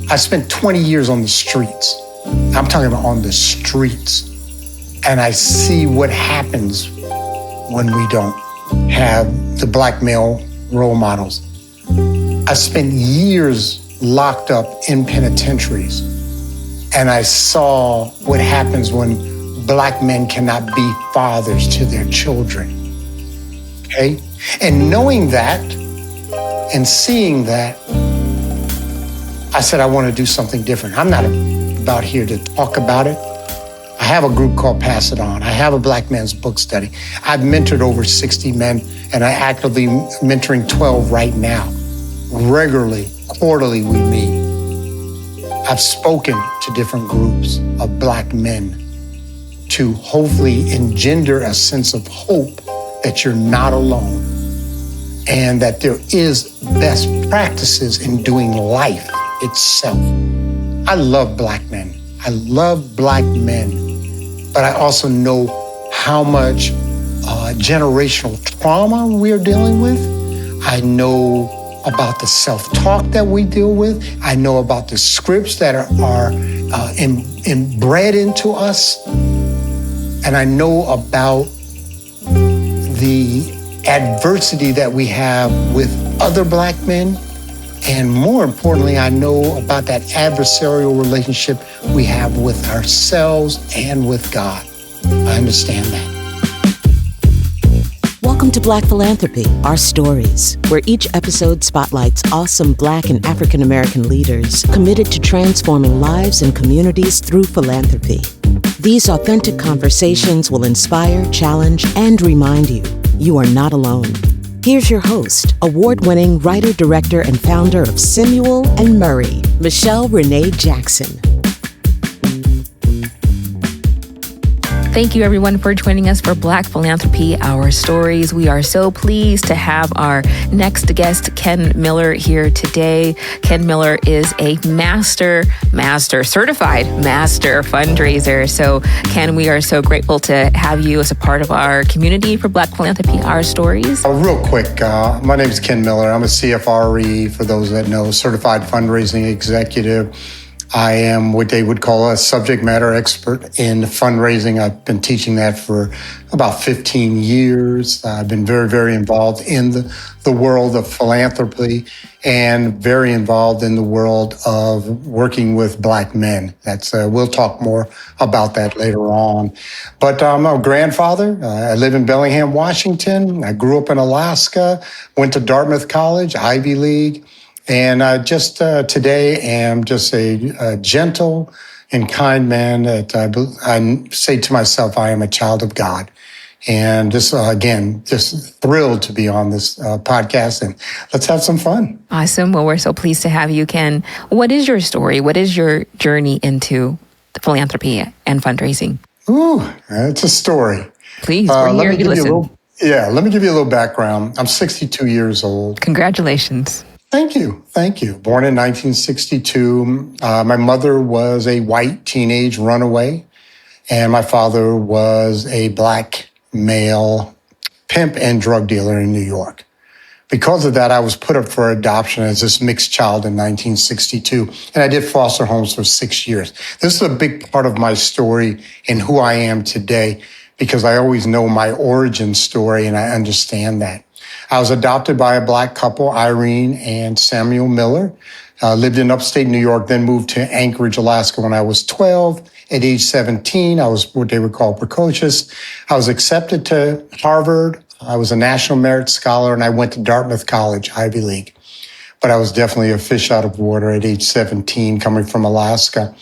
I spent 20 years on the streets. I'm talking about on the streets. And I see what happens when we don't have the black male role models. I spent years locked up in penitentiaries, and I saw what happens when black men cannot be fathers to their children, okay? And knowing that and seeing that, I said, I want to do something different. I'm not about here to talk about it. I have a group called Pass It On. I have a Black Men's Book Study. I've mentored over 60 men, and I actively mentoring 12 right now. Regularly, quarterly, we meet. I've spoken to different groups of black men to hopefully engender a sense of hope that you're not alone and that there is best practices in doing life itself. I love black men. I love black men, but I also know how much generational trauma we're dealing with. I know about the self-talk that we deal with. I know about the scripts that are inbred into us. And I know about the adversity that we have with other black men. And more importantly, I know about that adversarial relationship we have with ourselves and with God. I understand that. Welcome to Black Philanthropy, Our Stories, where each episode spotlights awesome Black and African American leaders committed to transforming lives and communities through philanthropy. These authentic conversations will inspire, challenge, and remind you you are not alone. Here's your host, award-winning writer, director, and founder of Samuel and Murray, Michelle Renee Jackson. Thank you, everyone, for joining us for Black Philanthropy, Our Stories. We are so pleased to have our next guest, Ken Miller, here today. Ken Miller is a certified master fundraiser. So, Ken, we are so grateful to have you as a part of our community for Black Philanthropy, Our Stories. Real quick, my name is Ken Miller. I'm a CFRE, for those that know, Certified Fundraising Executive. I am what they would call a subject matter expert in fundraising. I've been teaching that for about 15 years. I've been very, very involved in the world of philanthropy and very involved in the world of working with black men. We'll talk more about that later on. But I'm a grandfather. I live in Bellingham, Washington. I grew up in Alaska, went to Dartmouth College, Ivy League. And I just today am just a gentle and kind man that I say to myself, I am a child of God. And just, again, just thrilled to be on this podcast, and let's have some fun. Awesome. Well, we're so pleased to have you, Ken. What is your story? What is your journey into philanthropy and fundraising? Ooh, it's a story. Please, we're here to listen. Let me give you a little background. I'm 62 years old. Congratulations. Thank you. Born in 1962. My mother was a white teenage runaway, and my father was a black male pimp and drug dealer in New York. Because of that, I was put up for adoption as this mixed child in 1962, and I did foster homes for 6 years. This is a big part of my story and who I am today, because I always know my origin story and I understand that. I was adopted by a black couple, Irene and Samuel Miller. Lived in upstate New York, then moved to Anchorage, Alaska when I was 12. At age 17, I was what they would call precocious. I was accepted to Harvard. I was a National Merit Scholar, and I went to Dartmouth College, Ivy League. But I was definitely a fish out of water at age 17, coming from Alaska.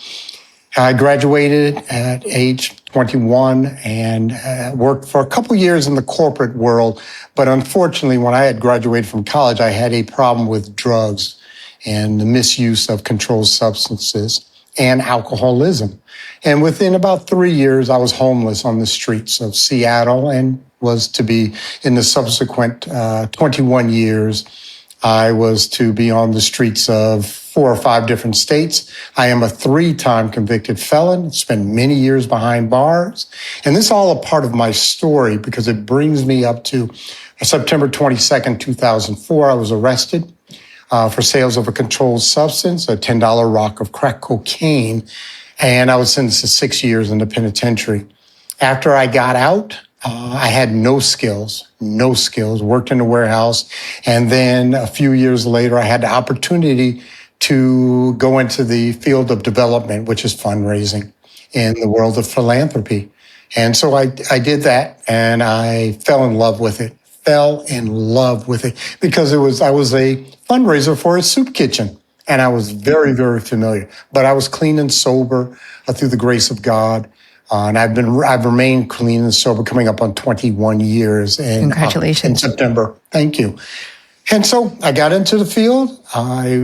I graduated at age 21 and worked for a couple years in the corporate world. But unfortunately, when I had graduated from college, I had a problem with drugs and the misuse of controlled substances and alcoholism. And within about 3 years, I was homeless on the streets of Seattle, and was to be in the subsequent 21 years, I was to be on the streets of 4 or 5 different states. I am a 3-time convicted felon, spent many years behind bars. And this is all a part of my story because it brings me up to September 22nd, 2004. I was arrested. for sales of a controlled substance, a $10 rock of crack cocaine, and I was sentenced to 6 years in the penitentiary. After I got out, I had no skills, worked in a warehouse. And then a few years later, I had the opportunity to go into the field of development, which is fundraising in the world of philanthropy. And so I did that, and I fell in love with it. Because I was a fundraiser for a soup kitchen, and I was very, very familiar. But I was clean and sober through the grace of God. And I've remained clean and sober, coming up on 21 years. Congratulations. In September. Thank you. And so I got into the field. I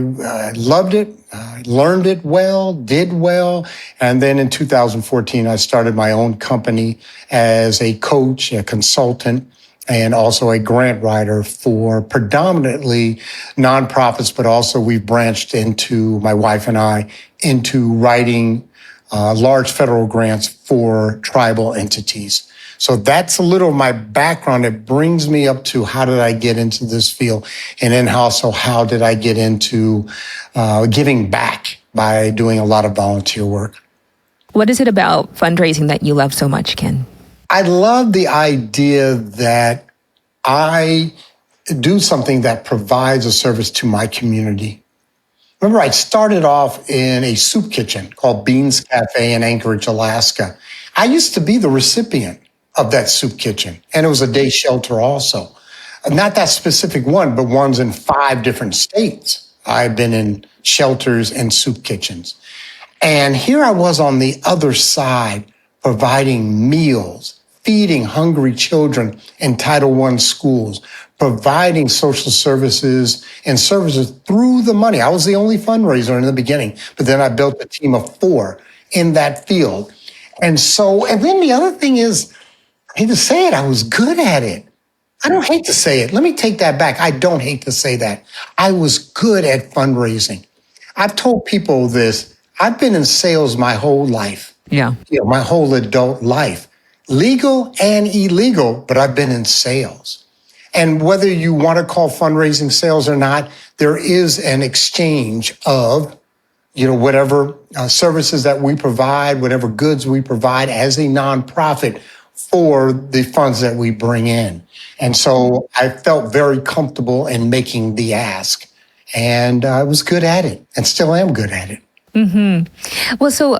loved it. I learned it well, did well. And then in 2014, I started my own company as a coach, a consultant, and also a grant writer for predominantly nonprofits, but also we've branched into, my wife and I, into writing large federal grants for tribal entities. So that's a little of my background. It brings me up to how did I get into this field? And then also how did I get into giving back by doing a lot of volunteer work? What is it about fundraising that you love so much, Ken? I love the idea that I do something that provides a service to my community. Remember, I started off in a soup kitchen called Beans Cafe in Anchorage, Alaska. I used to be the recipient of that soup kitchen, and it was a day shelter also. Not that specific one, but ones in 5 different states. I've been in shelters and soup kitchens. And here I was on the other side, providing meals, feeding hungry children in Title I schools, providing social services and services through the money. I was the only fundraiser in the beginning, but then I built a team of 4 in that field. And then the other thing is, I hate to say it, I was good at it. I don't hate to say it. Let me take that back. I don't hate to say that. I was good at fundraising. I've told people this. I've been in sales my whole life. Yeah. My whole adult life. Legal and illegal, but I've been in sales. And whether you want to call fundraising sales or not, there is an exchange of, whatever services that we provide, whatever goods we provide as a nonprofit for the funds that we bring in. And so I felt very comfortable in making the ask. And I was good at it and still am good at it. Mm-hmm. Well, so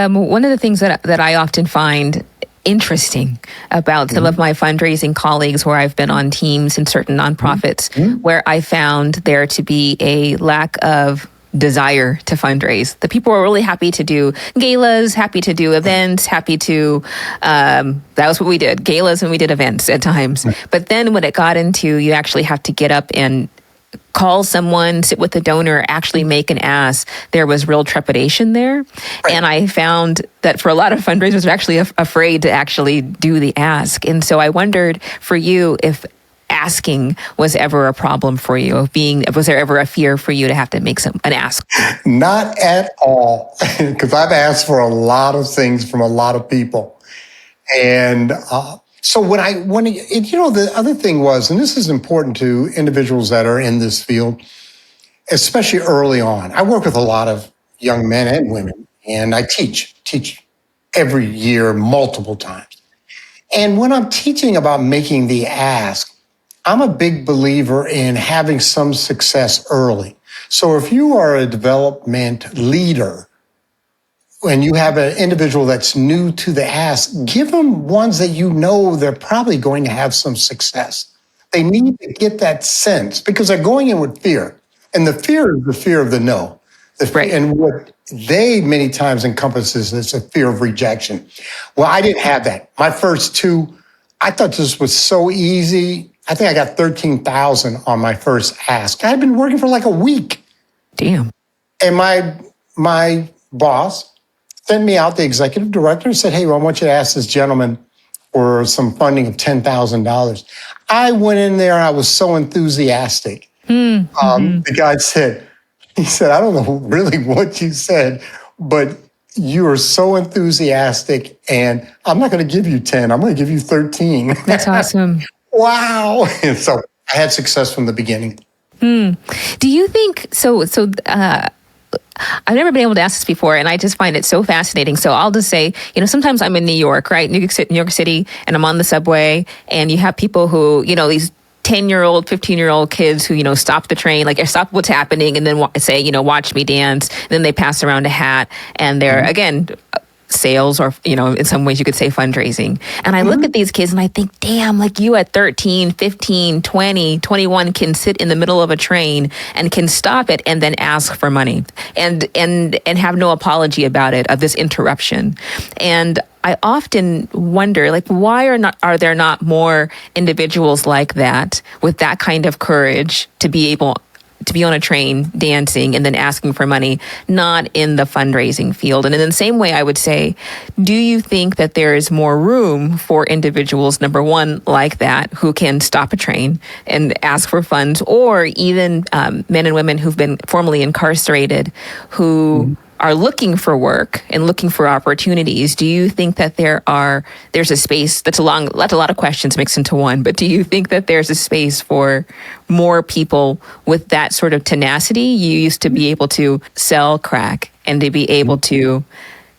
one of the things that I often find interesting about some of my fundraising colleagues where I've been on teams in certain nonprofits where I found there to be a lack of desire to fundraise. The people were really happy to do galas, happy to do events, happy to, that was what we did, galas, and we did events at times. But then when it got into, you actually have to get up and call someone, sit with the donor, actually make an ask, there was real trepidation there. Right. And I found that for a lot of fundraisers, they're actually afraid to actually do the ask. And so I wondered for you if asking was ever a problem for you, was there ever a fear for you to have to make an ask? Not at all, because I've asked for a lot of things from a lot of people. And so the other thing was, and this is important to individuals that are in this field, especially early on. I work with a lot of young men and women, and I teach every year multiple times. And when I'm teaching about making the ask, I'm a big believer in having some success early. So if you are a development leader and you have an individual that's new to the ask, give them ones that they're probably going to have some success. They need to get that sense because they're going in with fear. And the fear is the fear of the no. Right. And what they many times encompasses is a fear of rejection. Well, I didn't have that. My first 2, I thought this was so easy. I think I got 13,000 on my first ask. I had been working for like a week. Damn. And my boss sent me out, the executive director, and said, hey, I want you to ask this gentleman for some funding of $10,000. I went in there and I was so enthusiastic. The guy said, I don't know really what you said, but you are so enthusiastic and I'm not going to give you 10. I'm going to give you 13. That's awesome. Wow. And so I had success from the beginning. Do you think so? I've never been able to ask this before, and I just find it so fascinating. So I'll just say, sometimes I'm in New York, right? New York City, and I'm on the subway, and you have people who, these 10-year-old, 15-year-old kids who, stop the train, like stop what's happening, and then say, watch me dance. And then they pass around a hat, and they're, again, sales or, in some ways you could say fundraising. And I look at these kids and I think, damn, like you at 13, 15, 20, 21 can sit in the middle of a train and can stop it and then ask for money and have no apology about it, of this interruption. And I often wonder, like, why are there not more individuals like that with that kind of courage to be able to be on a train dancing and then asking for money, not in the fundraising field? And in the same way, I would say, do you think that there is more room for individuals, number one, like that, who can stop a train and ask for funds, or even men and women who've been formerly incarcerated who are looking for work and looking for opportunities? Do you think that there's a space that's a lot of questions mixed into one, but do you think that there's a space for more people with that sort of tenacity? You used to be able to sell crack and to be able to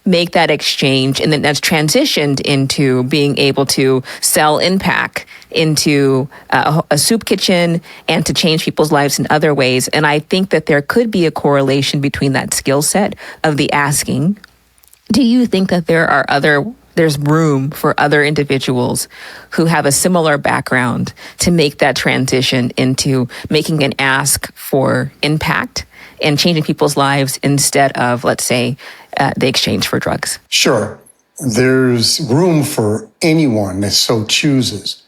make that exchange, and then that's transitioned into being able to sell impact into a soup kitchen and to change people's lives in other ways. And I think that there could be a correlation between that skill set of the asking. Do you think that there's room for other individuals who have a similar background to make that transition into making an ask for impact and changing people's lives instead of, let's say, the exchange for drugs? Sure. There's room for anyone that so chooses.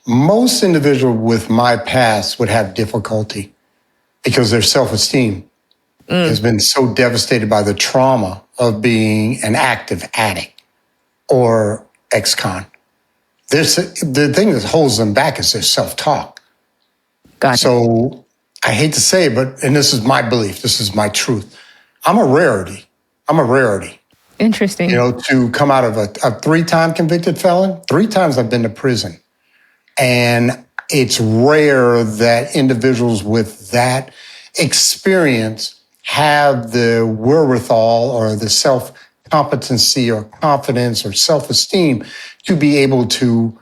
Most individuals with my past would have difficulty because their self-esteem has been so devastated by the trauma of being an active addict or ex-con. The thing that holds them back is their self-talk. Gotcha. So I hate to say it, and this is my belief, this is my truth, I'm a rarity. Interesting. To come out of a 3-time convicted felon, 3 times I've been to prison. And it's rare that individuals with that experience have the wherewithal or the self-competency or confidence or self-esteem to be able to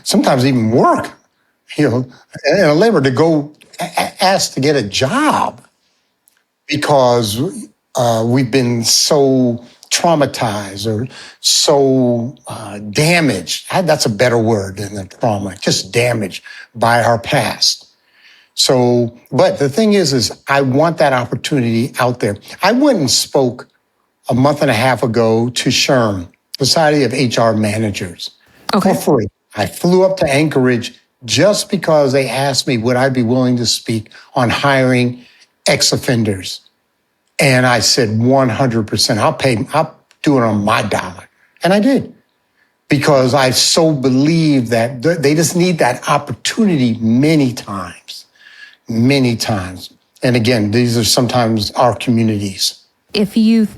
sometimes even work, in a labor, to go ask to get a job because we've been so traumatized or so damaged. That's a better word than the trauma, just damaged by our past. So, but the thing is I want that opportunity out there. I went and spoke a month and a half ago to SHRM, Society of HR Managers, for free. I flew up to Anchorage just because they asked me would I be willing to speak on hiring ex-offenders. And I said, 100%, I'll do it on my dollar. And I did, because I so believe that they just need that opportunity many times. And again, these are sometimes our communities. If you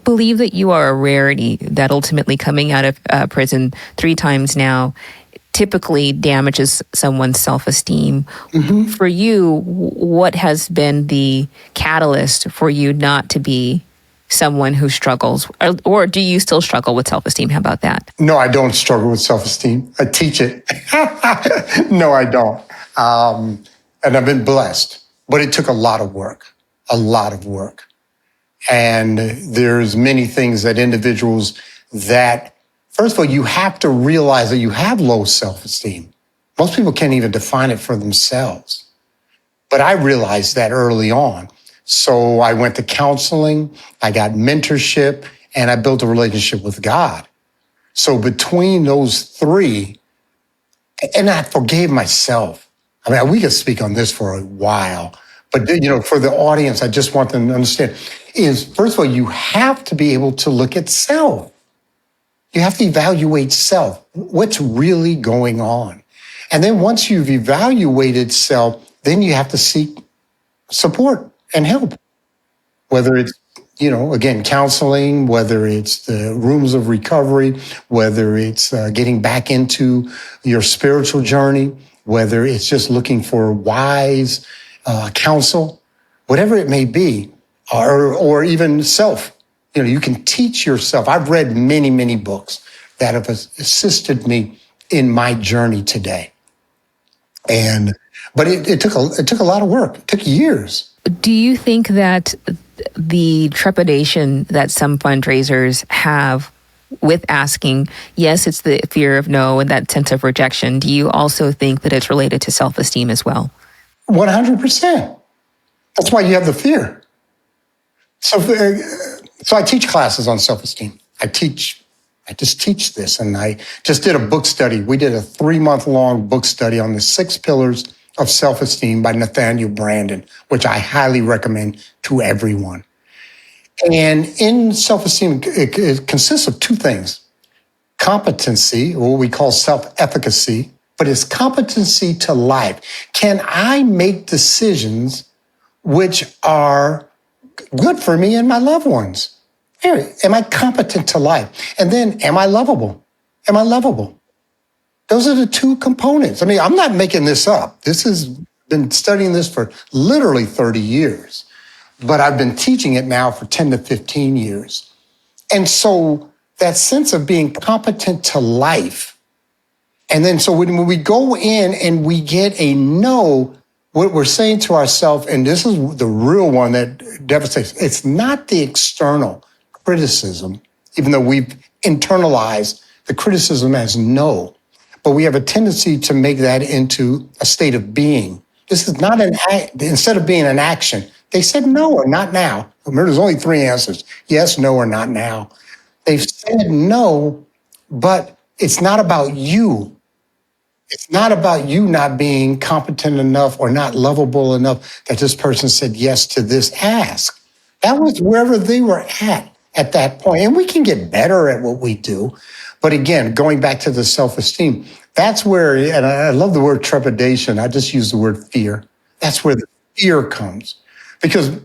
believe that you are a rarity, that ultimately coming out of prison 3 times now typically damages someone's self-esteem. For you, what has been the catalyst for you not to be someone who struggles? Or do you still struggle with self-esteem? How about that? No, I don't struggle with self-esteem. I teach it. No, I don't. And I've been blessed. But it took a lot of work. And there's many things that individuals that, first of all, you have to realize that you have low self-esteem. Most people can't even define it for themselves. But I realized that early on. So I went to counseling, I got mentorship, and I built a relationship with God. So between those 3, and I forgave myself. I mean, we could speak on this for a while, but for the audience, I just want them to understand is, first of all, you have to be able to look at self. You have to evaluate self. What's really going on? And then once you've evaluated self, then you have to seek support and help. Whether it's, again, counseling, whether it's the rooms of recovery, whether it's getting back into your spiritual journey, whether it's just looking for wise counsel, whatever it may be, or even self. You can teach yourself. I've read many, many books that have assisted me in my journey today. But it took a lot of work. It took years. Do you think that the trepidation that some fundraisers have with asking, yes, it's the fear of no and that sense of rejection, do you also think that it's related to self-esteem as well? 100%. That's why you have the fear. So I teach classes on self-esteem. I just teach this, and I just did a book study. We did a 3-month-long book study on the 6 pillars of self-esteem by Nathaniel Branden, which I highly recommend to everyone. And in self-esteem, it consists of 2 things: competency, or what we call self-efficacy, but it's competency to life. Can I make decisions which are good for me and my loved ones? Am I competent to life? And then, am I lovable? Am I lovable? Those are the 2 components. I mean, I'm not making this up. Been studying this for literally 30 years, but I've been teaching it now for 10 to 15 years. And so that sense of being competent to life. And then, so when we go in and we get a no, what we're saying to ourselves, and this is the real one that devastates, it's not the external criticism, even though we've internalized the criticism as no, but we have a tendency to make that into a state of being. This is not instead of being an action, they said no or not now. Remember, there's only 3 answers: yes, no, or not now. They've said no, but it's not about you. It's not about you not being competent enough or not lovable enough that this person said yes to this ask. That was wherever they were at that point. And we can get better at what we do. But again, going back to the self-esteem, that's where, and I love the word trepidation. I just use the word fear. That's where the fear comes. Because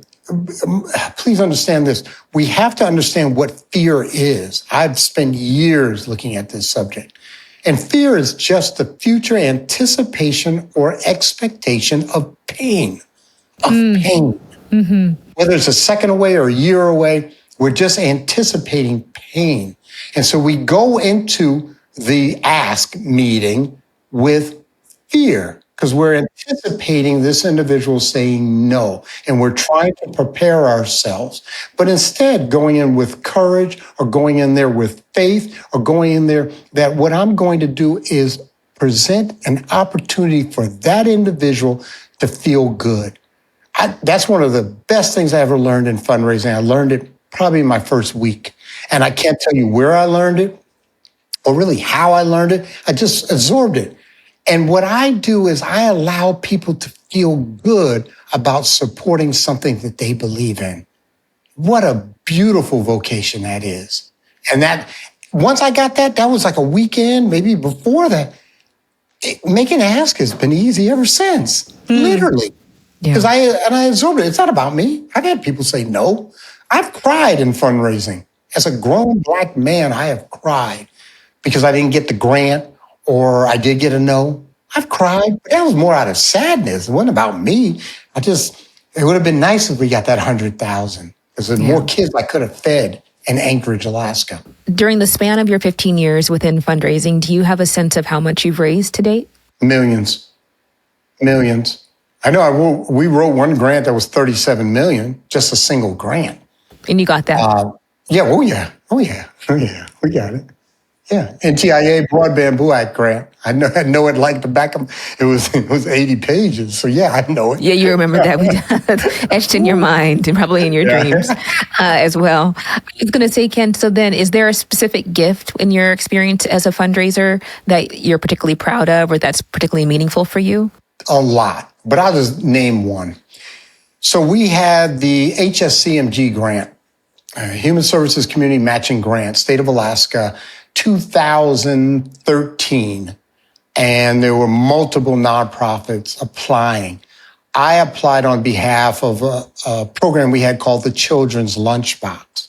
please understand this. We have to understand what fear is. I've spent years looking at this subject. And fear is just the future anticipation or expectation of pain. Mm-hmm. Whether it's a second away or a year away, we're just anticipating pain. And so we go into the ask meeting with fear because we're anticipating this individual saying no. And we're trying to prepare ourselves. But instead, going in with courage or going in there with faith or going in there that what I'm going to do is present an opportunity for that individual to feel good. That's one of the best things I ever learned in fundraising. I learned it probably in my first week. And I can't tell you where I learned it or really how I learned it. I just absorbed it. And what I do is I allow people to feel good about supporting something that they believe in. What a beautiful vocation that is. And that once I got that was like a weekend, maybe before that. Making an ask has been easy ever since, literally. Because I absorbed it. It's not about me. I've had people say no. I've cried in fundraising. As a grown Black man, I have cried because I didn't get the grant or I did get a no. I've cried. But that was more out of sadness. It wasn't about me. It would have been nice if we got that 100,000 because there's more kids I could have fed in Anchorage, Alaska. During the span of your 15 years within fundraising, do you have a sense of how much you've raised to date? Millions. I know we wrote one grant that was $37 million, just a single grant. And you got that? Oh yeah. We got it. Yeah, NTIA Broadband BUAC grant. I know it like the back of it was 80 pages. So yeah, I know it. Yeah, you remember that etched in your mind and probably in your dreams as well. I was going to say, Ken, so then is there a specific gift in your experience as a fundraiser that you're particularly proud of or that's particularly meaningful for you? A lot, but I'll just name one. So we had the HSCMG grant, Human Services Community Matching Grant, State of Alaska, 2013. And there were multiple nonprofits applying. I applied on behalf of a program we had called the Children's Lunchbox.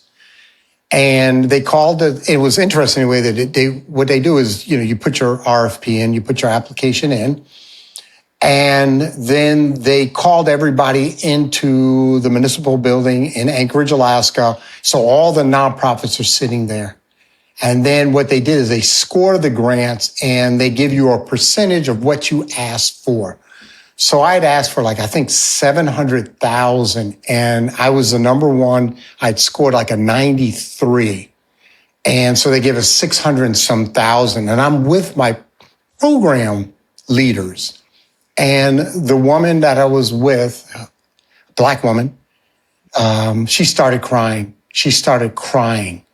And they called it was interesting the way that what they do is, you put your RFP in, you put your application in, And then they called everybody into the municipal building in Anchorage, Alaska. So all the nonprofits are sitting there. And then what they did is they score the grants and they give you a percentage of what you asked for. So I'd asked for I think 700,000, and I was the number one. I'd scored like a 93. And so they gave us 600 and some thousand. And I'm with my program leaders. And the woman that I was with, Black woman, she started crying. She started crying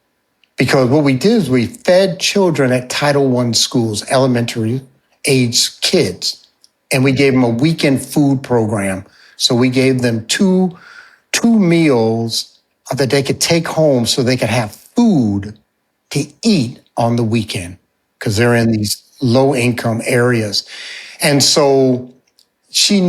because what we did is we fed children at Title I schools, elementary age kids, and we gave them a weekend food program. So we gave them two meals that they could take home so they could have food to eat on the weekend because they're in these low income areas. And so she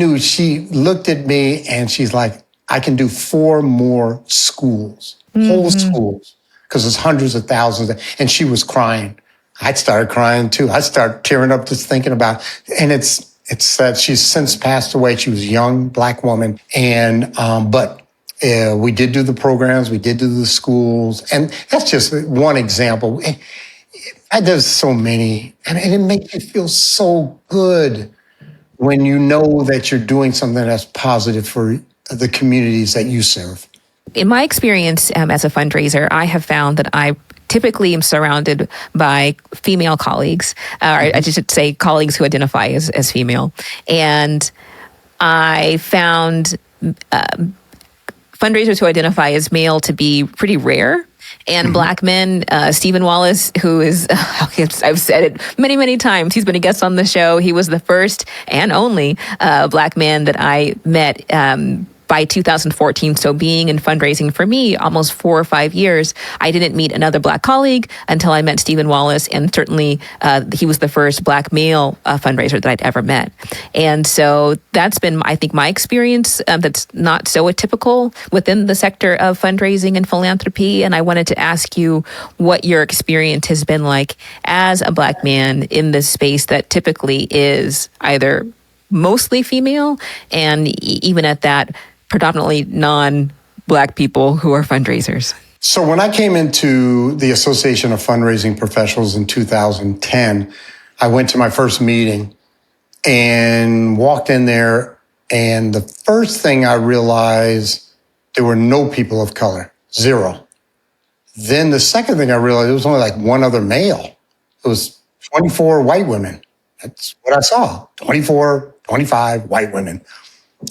looked at me and she's like, I can do 4 more schools, whole schools, because there's hundreds of thousands. And she was crying. I started crying too. I started tearing up just thinking about it. And it's that she's since passed away. She was a young Black woman. And, but we did do the programs, we did do the schools. And that's just one example. There's so many. And it makes you feel so good when you know that you're doing something that's positive for the communities that you serve. In my experience as a fundraiser, I have found that I typically am surrounded by female colleagues, or I should say colleagues who identify as female. And I found fundraisers who identify as male to be pretty rare. And Black men, Stephen Wallace, who is, I've said it many, many times, he's been a guest on the show. He was the first and only Black man that I met by 2014. So being in fundraising for me, almost 4 or 5 years, I didn't meet another Black colleague until I met Stephen Wallace. And certainly he was the first Black male fundraiser that I'd ever met. And so that's been, I think, my experience that's not so atypical within the sector of fundraising and philanthropy. And I wanted to ask you what your experience has been like as a Black man in this space that typically is either mostly female and even at that, predominantly non-Black people who are fundraisers. So when I came into the Association of Fundraising Professionals in 2010, I went to my first meeting and walked in there. And the first thing I realized, there were no people of color, 0. Then the second thing I realized, there was only like one other male. It was 24 white women. That's what I saw, 24, 25 white women.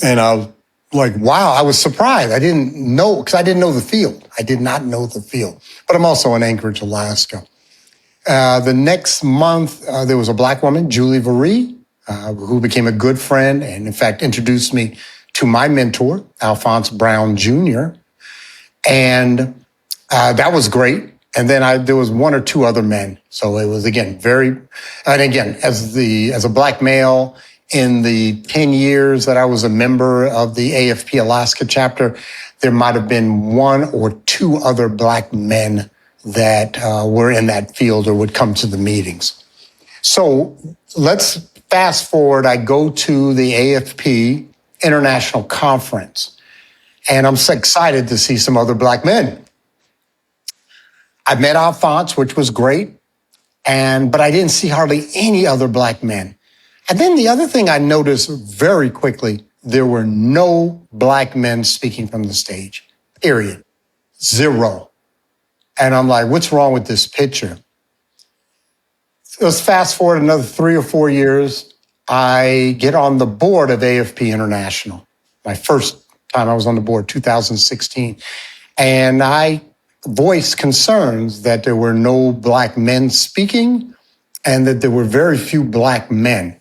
And I was like, wow, I was surprised. I didn't know, because I didn't know the field. I did not know the field. But I'm also in Anchorage, Alaska. The next month, there was a Black woman, Julie Varee, who became a good friend and, in fact, introduced me to my mentor, Alphonse Brown Jr. And that was great. And then there was 1 or 2 other men. So it was, again, as a Black male, in the 10 years that I was a member of the AFP Alaska chapter, there might have been 1 or 2 other Black men that were in that field or would come to the meetings. So let's fast forward. I go to the AFP International Conference, and I'm so excited to see some other Black men. I met Alphonse, which was great, but I didn't see hardly any other Black men. And then the other thing I noticed very quickly, there were no Black men speaking from the stage, period. 0. And I'm like, what's wrong with this picture? Let's fast forward another 3 or 4 years. I get on the board of AFP International. My first time I was on the board, 2016. And I voiced concerns that there were no Black men speaking and that there were very few Black men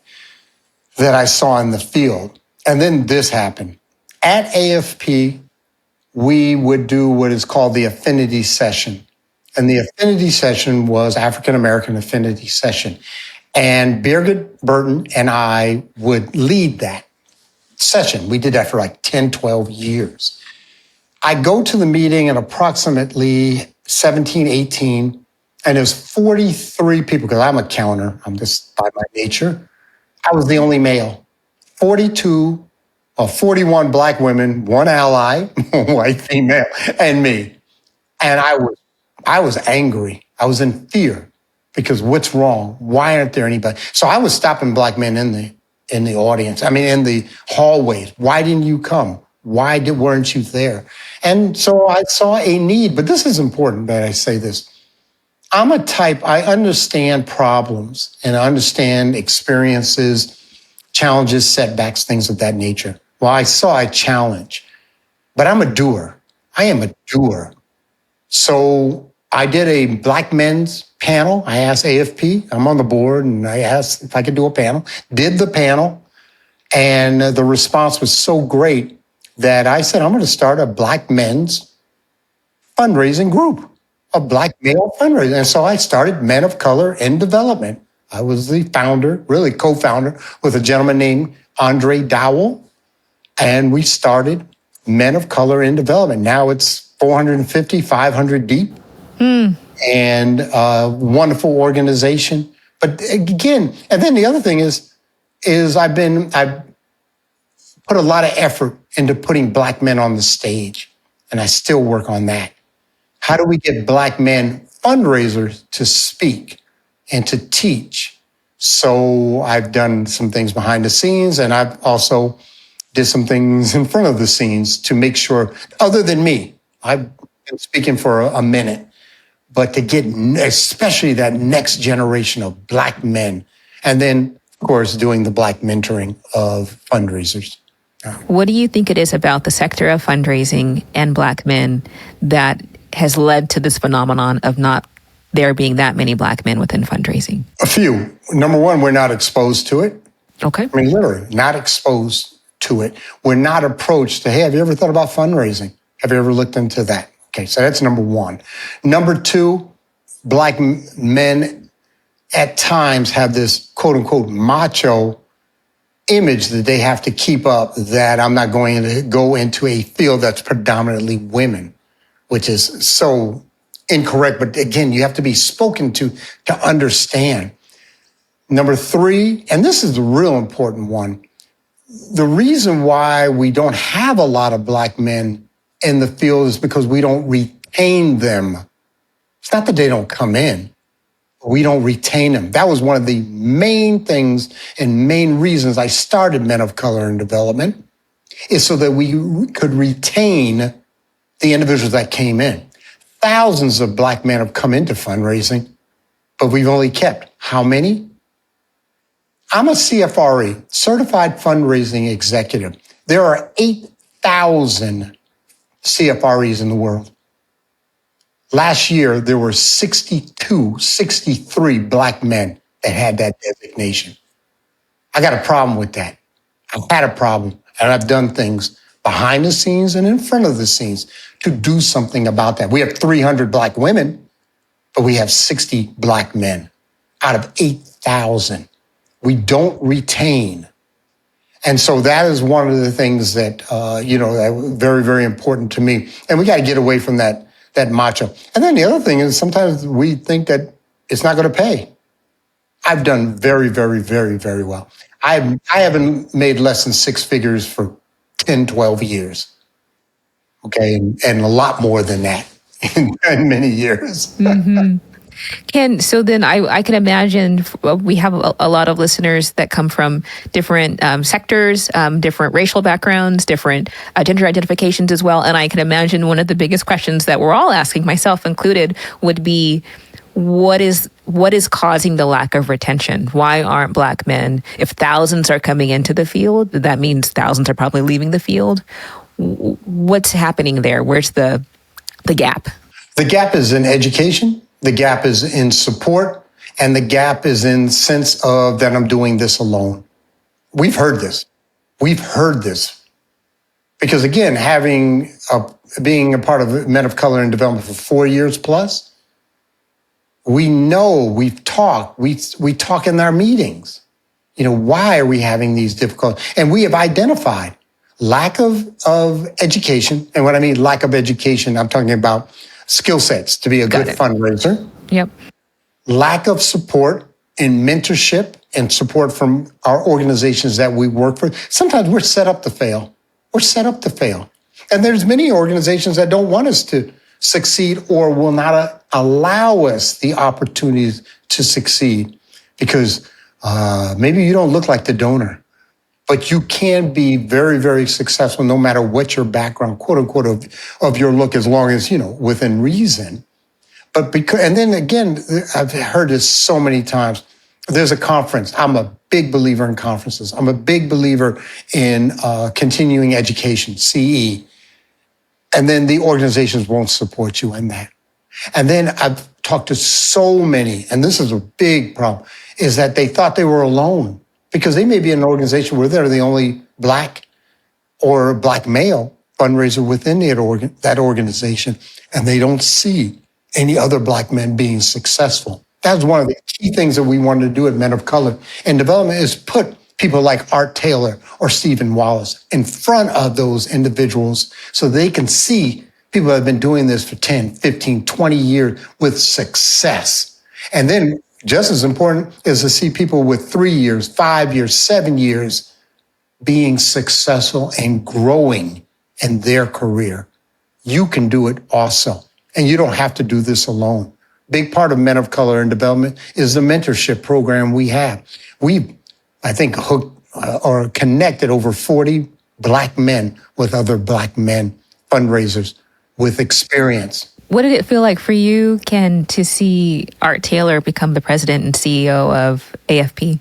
that I saw in the field. And then this happened. At AFP, we would do what is called the affinity session. And the affinity session was African American affinity session. And Birgit Burton and I would lead that session. We did that for like 10, 12 years. I go to the meeting at approximately 17, 18, and there's 43 people, because I'm a counter. I'm just by my nature. I was the only male. 42 or 41 black women, one ally, one white female, and me. And I was angry. I was in fear because what's wrong? Why aren't there anybody? So I was stopping black men in the audience. I mean, in the hallways. Why didn't you come? Weren't you there? And so I saw a need, but this is important that I say this. I'm a type, I understand problems and I understand experiences, challenges, setbacks, things of that nature. Well, I saw a challenge, but I'm a doer. I am a doer. So I did a black men's panel. I asked AFP, I'm on the board, and I asked if I could do a panel. Did the panel, and the response was so great that I said, I'm going to start a black men's fundraising group, a black male fundraising. And so I started Men of Color in Development. I was the founder, really co-founder, with a gentleman named Andre Dowell. And we started Men of Color in Development. Now it's 450, 500 deep. And a wonderful organization. But again, and then the other thing is I've put a lot of effort into putting black men on the stage, and I still work on that. How do we get black men fundraisers to speak and to teach? So I've done some things behind the scenes, and I've also did some things in front of the scenes to make sure, other than me, I've been speaking for a minute, but to get especially that next generation of black men, and then, of course, doing the black mentoring of fundraisers. What do you think it is about the sector of fundraising and black men that has led to this phenomenon of not there being that many black men within fundraising? A few. Number one, we're not exposed to it. Okay. I mean, literally, not exposed to it. We're not approached to, hey, have you ever thought about fundraising? Have you ever looked into that? Okay, so that's number one. Number two, black men at times have this quote unquote macho image that they have to keep up, that I'm not going to go into a field that's predominantly women, which is so incorrect. But again, you have to be spoken to understand. Number three, and this is the real important one, the reason why we don't have a lot of black men in the field is because we don't retain them. It's not that they don't come in, but we don't retain them. That was one of the main things and main reasons I started Men of Color in Development, is so that we could retain the individuals that came in. Thousands of black men have come into fundraising, but we've only kept how many? I'm a CFRE, Certified Fundraising Executive. There are 8,000 CFREs in the world. Last year, there were 63 black men that had that designation. I got a problem with that. I've had a problem, and I've done things behind the scenes and in front of the scenes to do something about that. We have 300 black women, but we have 60 black men out of 8,000. We don't retain. And so that is one of the things that, that was very, very important to me. And we got to get away from that macho. And then the other thing is sometimes we think that it's not going to pay. I've done very, very, very, very well. I haven't made less than six figures for 10, 12 years. Okay. And a lot more than that in many years. Mm-hmm. Ken, so then I can imagine we have a lot of listeners that come from different sectors, different racial backgrounds, different gender identifications as well. And I can imagine one of the biggest questions that we're all asking, myself included, would be, what is causing the lack of retention? Why aren't black men, if thousands are coming into the field, that means thousands are probably leaving the field. What's happening there? Where's the gap? The gap is in education. The gap is in support, and the gap is in sense of that I'm doing this alone. We've heard this. Because again, being a part of Men of Color in Development for 4 years plus, we know, we've talked, we talk in our meetings. Why are we having these difficulties? And we have identified lack of education. And when I mean lack of education, I'm talking about skill sets to be a good fundraiser. Yep. Lack of support in mentorship and support from our organizations that we work for, sometimes we're set up to fail. We're set up to fail. And there's many organizations that don't want us to succeed or will not allow us the opportunities to succeed because maybe you don't look like the donor, but you can be very, very successful no matter what your background, quote unquote, of your look, as long as, within reason. But and then again, I've heard this so many times. There's a conference. I'm a big believer in conferences. I'm a big believer in continuing education, CE. And then the organizations won't support you in that. And then I've talked to so many, and this is a big problem, is that they thought they were alone because they may be in an organization where they're the only Black or Black male fundraiser within that organization, and they don't see any other Black men being successful. That's one of the key things that we wanted to do at Men of Color in Development is put people like Art Taylor or Stephen Wallace in front of those individuals so they can see people that have been doing this for 10, 15, 20 years with success. And then just as important is to see people with 3 years, 5 years, 7 years being successful and growing in their career. You can do it also. And you don't have to do this alone. Big part of Men of Color in Development is the mentorship program we have. We, I think, hooked or connected over 40 Black men with other Black men fundraisers with experience. What did it feel like for you, Ken, to see Art Taylor become the president and CEO of AFP?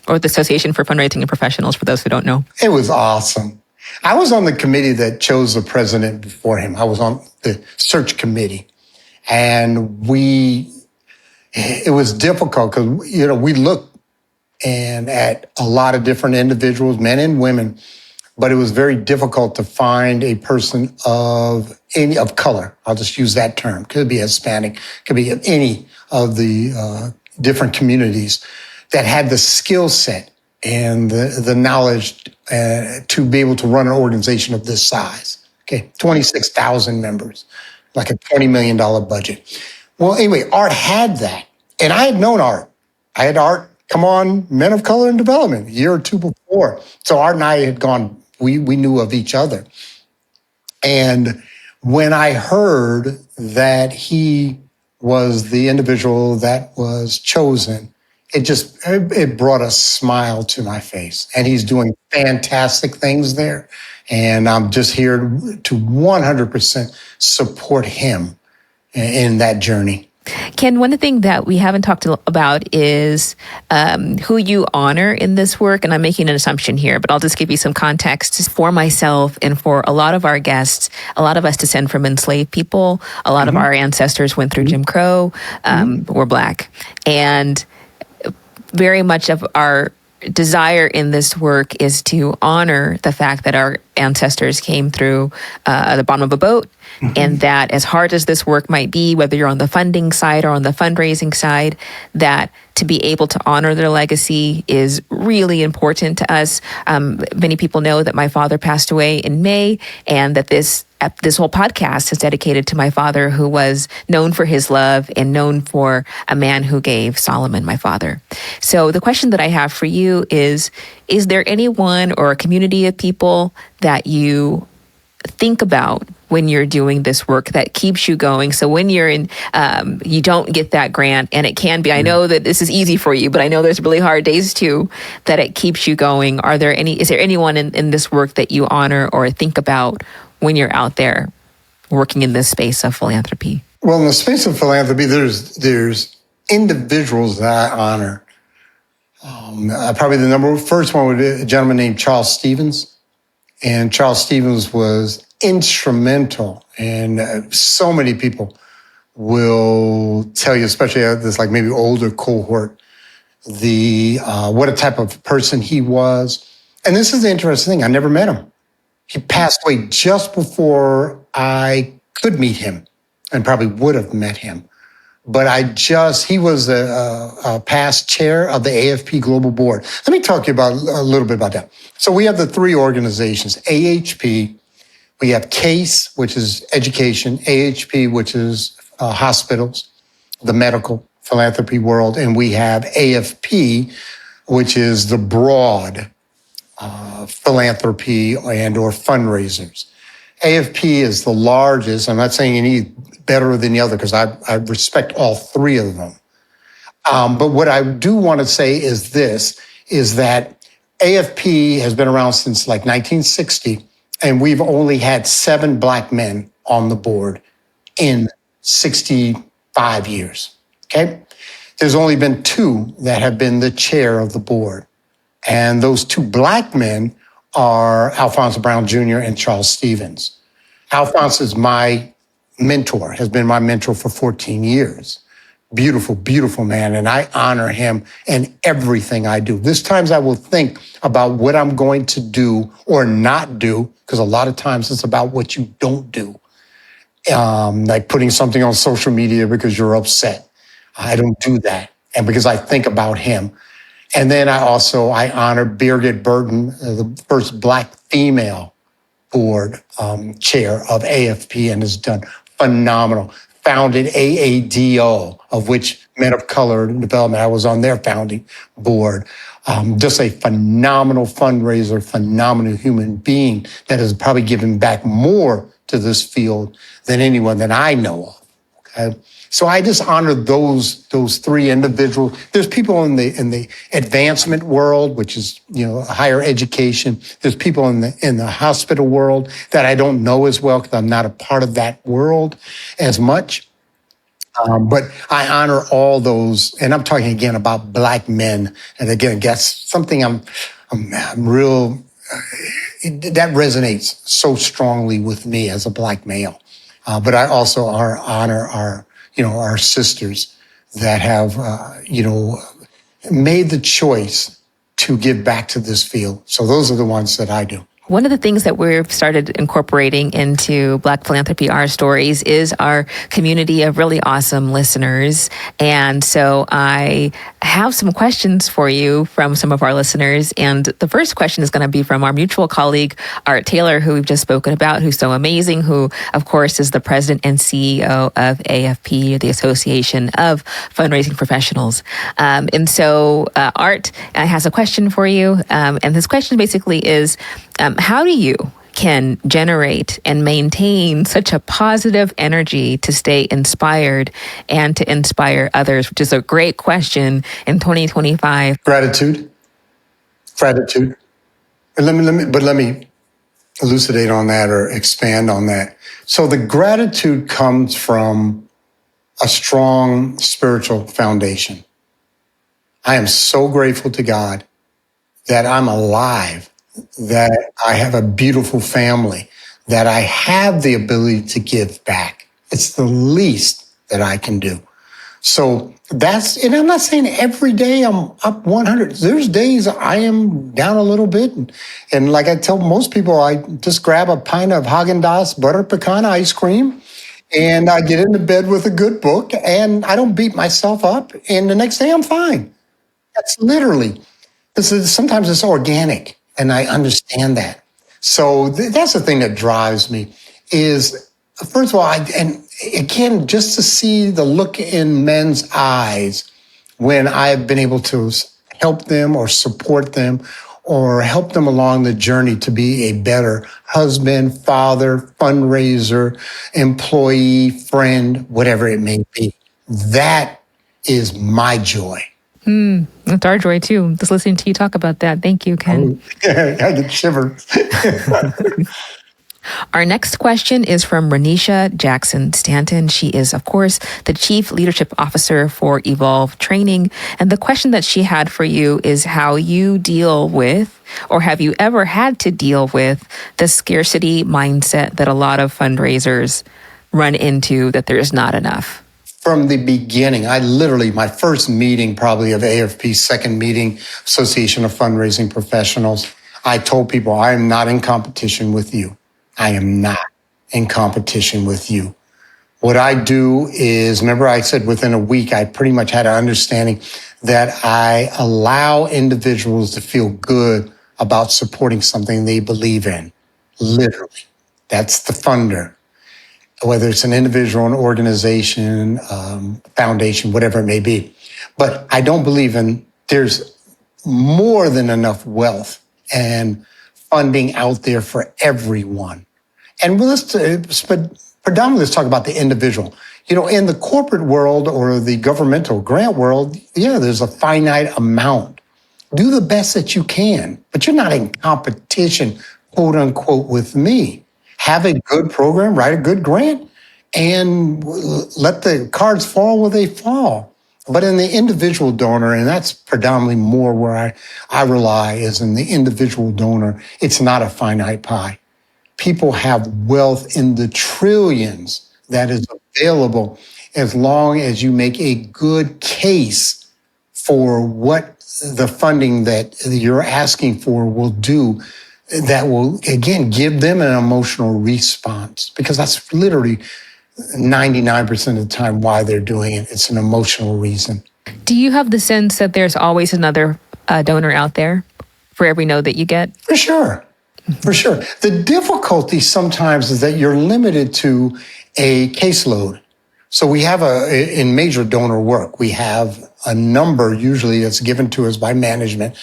Or the Association for Fundraising and Professionals, for those who don't know? It was awesome. I was on the committee that chose the president before him. I was on the search committee. And it was difficult because, we looked at a lot of different individuals, men and women, but it was very difficult to find a person of color. I'll just use that term. Could be Hispanic, could be any of the different communities that had the skill set and the knowledge to be able to run an organization of this size. Okay, 26,000 members, like a $20 million budget. Well, anyway, Art had that. And I had known Art. I had Art come on Men of Color in Development a year or two before. So Art and I had gone, we knew of each other. And when I heard that he was the individual that was chosen, it brought a smile to my face. And he's doing fantastic things there. And I'm just here to 100% support him in that journey. Ken, one thing that we haven't talked about is who you honor in this work. And I'm making an assumption here, but I'll just give you some context for myself and for a lot of our guests. A lot of us descend from enslaved people. A lot of our ancestors went through Jim Crow, were Black. And very much of our desire in this work is to honor the fact that our ancestors came through the bottom of a boat, and that as hard as this work might be, whether you're on the funding side or on the fundraising side, that to be able to honor their legacy is really important to us. Many people know that my father passed away in May, and that this whole podcast is dedicated to my father, who was known for his love and known for a man who gave Solomon, my father. So the question that I have for you is there anyone or a community of people that you think about when you're doing this work that keeps you going? So when you're in, you don't get that grant, and it can be, I know that this is easy for you, but I know there's really hard days too, that it keeps you going. Is there anyone in this work that you honor or think about when you're out there working in this space of philanthropy? Well, in the space of philanthropy, there's individuals that I honor. Probably the first one would be a gentleman named Charles Stevens. And Charles Stevens was instrumental, and so many people will tell you, especially this like maybe older cohort, what a type of person he was. And this is the interesting thing. I never met him. He passed away just before I could meet him, and probably would have met him. But he was a past chair of the AFP Global Board. Let me talk to you about a little bit about that. So we have the three organizations, AHP, we have CASE, which is education, AHP, which is hospitals, the medical, philanthropy world, and we have AFP, which is the broad philanthropy and or fundraisers. AFP is the largest. I'm not saying any better than the other because I respect all three of them. But what I do want to say is this, is that AFP has been around since like 1960, and we've only had 7 Black men on the board in 65 years, okay? There's only been 2 that have been the chair of the board. And those 2 Black men are Alphonse Brown Jr. and Charles Stevens. Alphonse is my mentor, has been my mentor for 14 years. Beautiful, beautiful man, and I honor him in everything I do. There's times I will think about what I'm going to do or not do, because a lot of times it's about what you don't do. Like putting something on social media because you're upset. I don't do that, and because I think about him. And then I honor Birgit Burton, the first Black female board chair of AFP, and has done phenomenal. Founded AADO, of which Men of Color Development, I was on their founding board. Just a phenomenal fundraiser, phenomenal human being that has probably given back more to this field than anyone that I know of. Okay? So I just honor those 3 individuals. There's people in the advancement world, which is, higher education. There's people in the hospital world that I don't know as well because I'm not a part of that world as much. But I honor all those, and I'm talking again about Black men. And again, that's something I'm real. That resonates so strongly with me as a Black male. But I also honor our sisters that have, made the choice to give back to this field. So those are the ones that I do. One of the things that we've started incorporating into Black Philanthropy, Our Stories, is our community of really awesome listeners. And so I have some questions for you from some of our listeners. And the first question is going to be from our mutual colleague, Art Taylor, who we've just spoken about, who's so amazing, who, of course, is the president and CEO of AFP, the Association of Fundraising Professionals. And so Art has a question for you. And his question basically is, how do you can generate and maintain such a positive energy to stay inspired and to inspire others, which is a great question in 2025. Gratitude. But let me elucidate on that or expand on that. So the gratitude comes from a strong spiritual foundation. I am so grateful to God that I'm alive, that I have a beautiful family, that I have the ability to give back. It's the least that I can do. So and I'm not saying every day I'm up 100. There's days I am down a little bit. And like I tell most people, I just grab a pint of Haagen-Dazs butter pecan ice cream and I get into bed with a good book and I don't beat myself up. And the next day I'm fine. That's literally, sometimes it's organic. And I understand that. So that's the thing that drives me is, first of all, and again, just to see the look in men's eyes when I've been able to help them or support them or help them along the journey to be a better husband, father, fundraiser, employee, friend, whatever it may be. That is my joy. It's our joy too, just listening to you talk about that. Thank you, Ken. I get shivers. Our next question is from Renisha Jackson Stanton. She is, of course, the Chief Leadership Officer for Evolve Training. And the question that she had for you is how you deal with, or have you ever had to deal with, the scarcity mindset that a lot of fundraisers run into, that there's not enough? From the beginning, my first meeting probably of AFP, second meeting, Association of Fundraising Professionals, I told people, I am not in competition with you. I am not in competition with you. What I do is, remember I said within a week, I pretty much had an understanding that I allow individuals to feel good about supporting something they believe in. Literally. That's the funder. whether it's an individual, an organization, foundation, whatever it may be. But I don't believe there's more than enough wealth and funding out there for everyone. And predominantly let's talk about the individual. In the corporate world or the governmental grant world, there's a finite amount. Do the best that you can, but you're not in competition, quote unquote, with me. Have a good program, write a good grant, and let the cards fall where they fall. But in the individual donor, and that's predominantly more where I rely, is in the individual donor, it's not a finite pie. People have wealth in the trillions that is available as long as you make a good case for what the funding that you're asking for will do, that will, again, give them an emotional response, because that's literally 99% of the time why they're doing it. It's an emotional reason. Do you have the sense that there's always another donor out there for every no that you get? For sure. For sure. The difficulty sometimes is that you're limited to a caseload. So we have in major donor work, we have a number, usually it's given to us by management,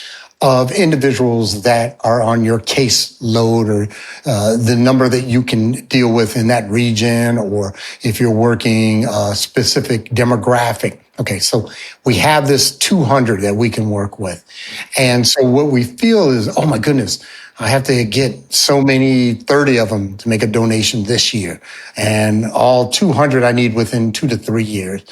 of individuals that are on your caseload, or the number that you can deal with in that region, or if you're working a specific demographic. Okay, so we have this 200 that we can work with. And so what we feel is, oh my goodness, I have to get so many, 30 of them to make a donation this year. And all 200 I need within 2 to 3 years.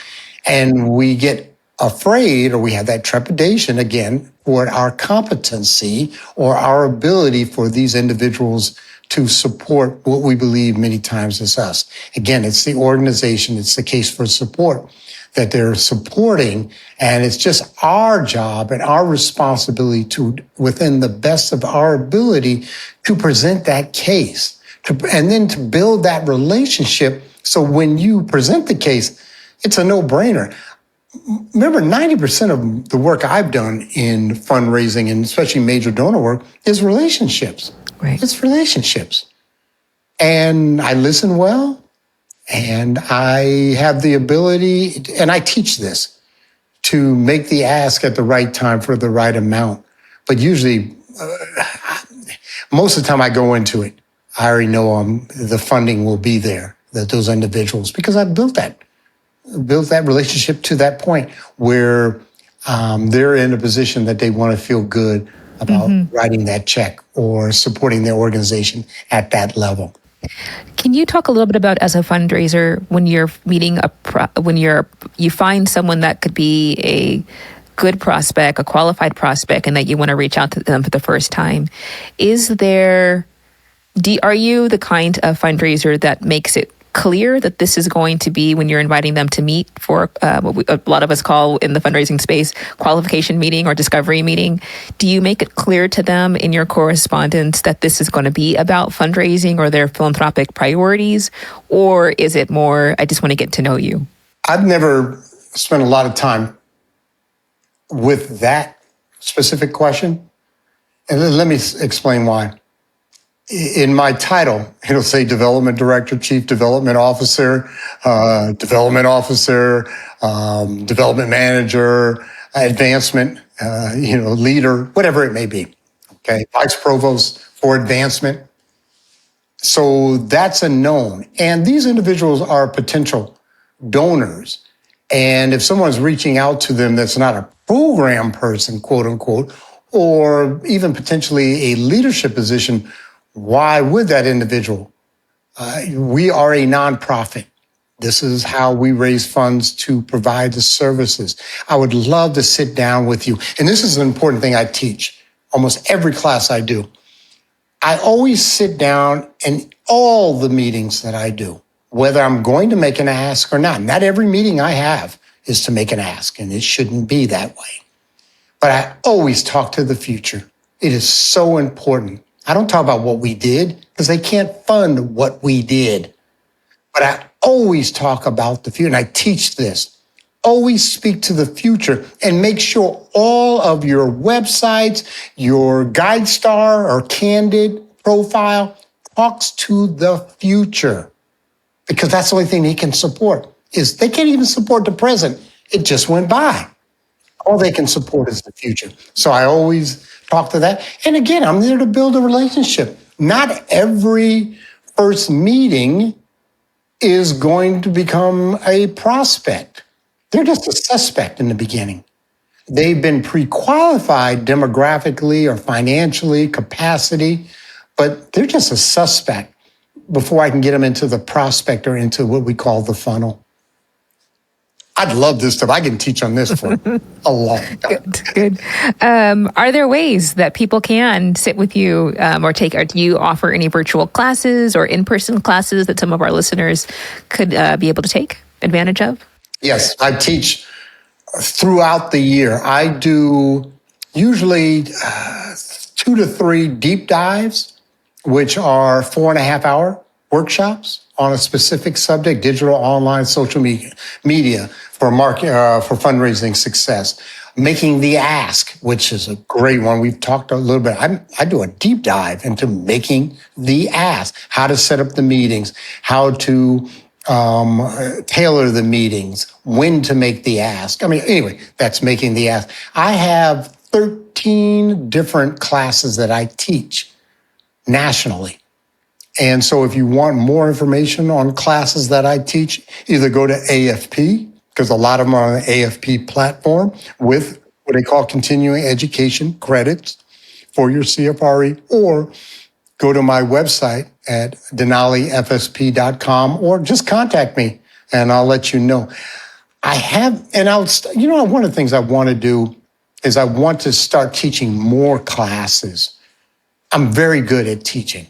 And we get afraid, or we have that trepidation again for our competency or our ability for these individuals to support what we believe many times is us. Again, it's the organization, it's the case for support that they're supporting. And it's just our job and our responsibility to, within the best of our ability, to present that case, and then to build that relationship. So when you present the case, it's a no-brainer. Remember, 90% of the work I've done in fundraising, and especially major donor work, is relationships. Right. It's relationships. And I listen well, and I have the ability, and I teach this, to make the ask at the right time for the right amount. But usually, most of the time I go into it, I already know the funding will be there, that those individuals, because I've built that relationship to that point where they're in a position that they want to feel good about writing that check or supporting their organization at that level. Can you talk a little bit about, as a fundraiser, when you're meeting you find someone that could be a good prospect, a qualified prospect, and that you want to reach out to them for the first time? Are you the kind of fundraiser that makes it clear that this is going to be, when you're inviting them to meet for what a lot of us call in the fundraising space qualification meeting or discovery meeting? Do you make it clear to them in your correspondence that this is going to be about fundraising or their philanthropic priorities? Or is it more, I just want to get to know you? I've never spent a lot of time with that specific question. And let me explain why. In my title, it'll say Development Director, Chief Development Officer, Development Manager, Advancement, Leader, whatever it may be. Okay, Vice Provost for Advancement. So that's a known. And these individuals are potential donors. And if someone's reaching out to them that's not a program person, quote unquote, or even potentially a leadership position, why would that individual? We are a nonprofit. This is how we raise funds to provide the services. I would love to sit down with you. And this is an important thing I teach almost every class I do. I always sit down in all the meetings that I do, whether I'm going to make an ask or not. Not every meeting I have is to make an ask, and it shouldn't be that way. But I always talk to the future. It is so important. I don't talk about what we did because they can't fund what we did. But I always talk about the future, and I teach this. Always speak to the future and make sure all of your websites, your GuideStar or Candid profile talks to the future. because that's the only thing they can support. Is they can't even support the present. It just went by. All they can support is the future. So I always talk to that. And again, I'm there to build a relationship. Not every first meeting is going to become a prospect. They're just a suspect in the beginning. They've been pre-qualified demographically or financially, capacity, but they're just a suspect before I can get them into the prospect or into what we call the funnel. I'd love this stuff. I can teach on this for a long time. Good. Are there ways that people can sit with you or do you offer any virtual classes or in-person classes that some of our listeners could be able to take advantage of? Yes, I teach throughout the year. I do usually 2 to 3 deep dives, which are 4.5-hour workshops on a specific subject: digital, online, social media for for fundraising success. Making the ask, which is a great one. We've talked a little bit. I do a deep dive into making the ask, how to set up the meetings, how to tailor the meetings, when to make the ask. I mean, anyway, that's making the ask. I have 13 different classes that I teach nationally. And so if you want more information on classes that I teach, either go to AFP, because a lot of them are on the AFP platform with what they call continuing education credits for your CFRE, or go to my website at denalifsp.com, or just contact me and I'll let you know. One of the things I want to do is I want to start teaching more classes. I'm very good at teaching.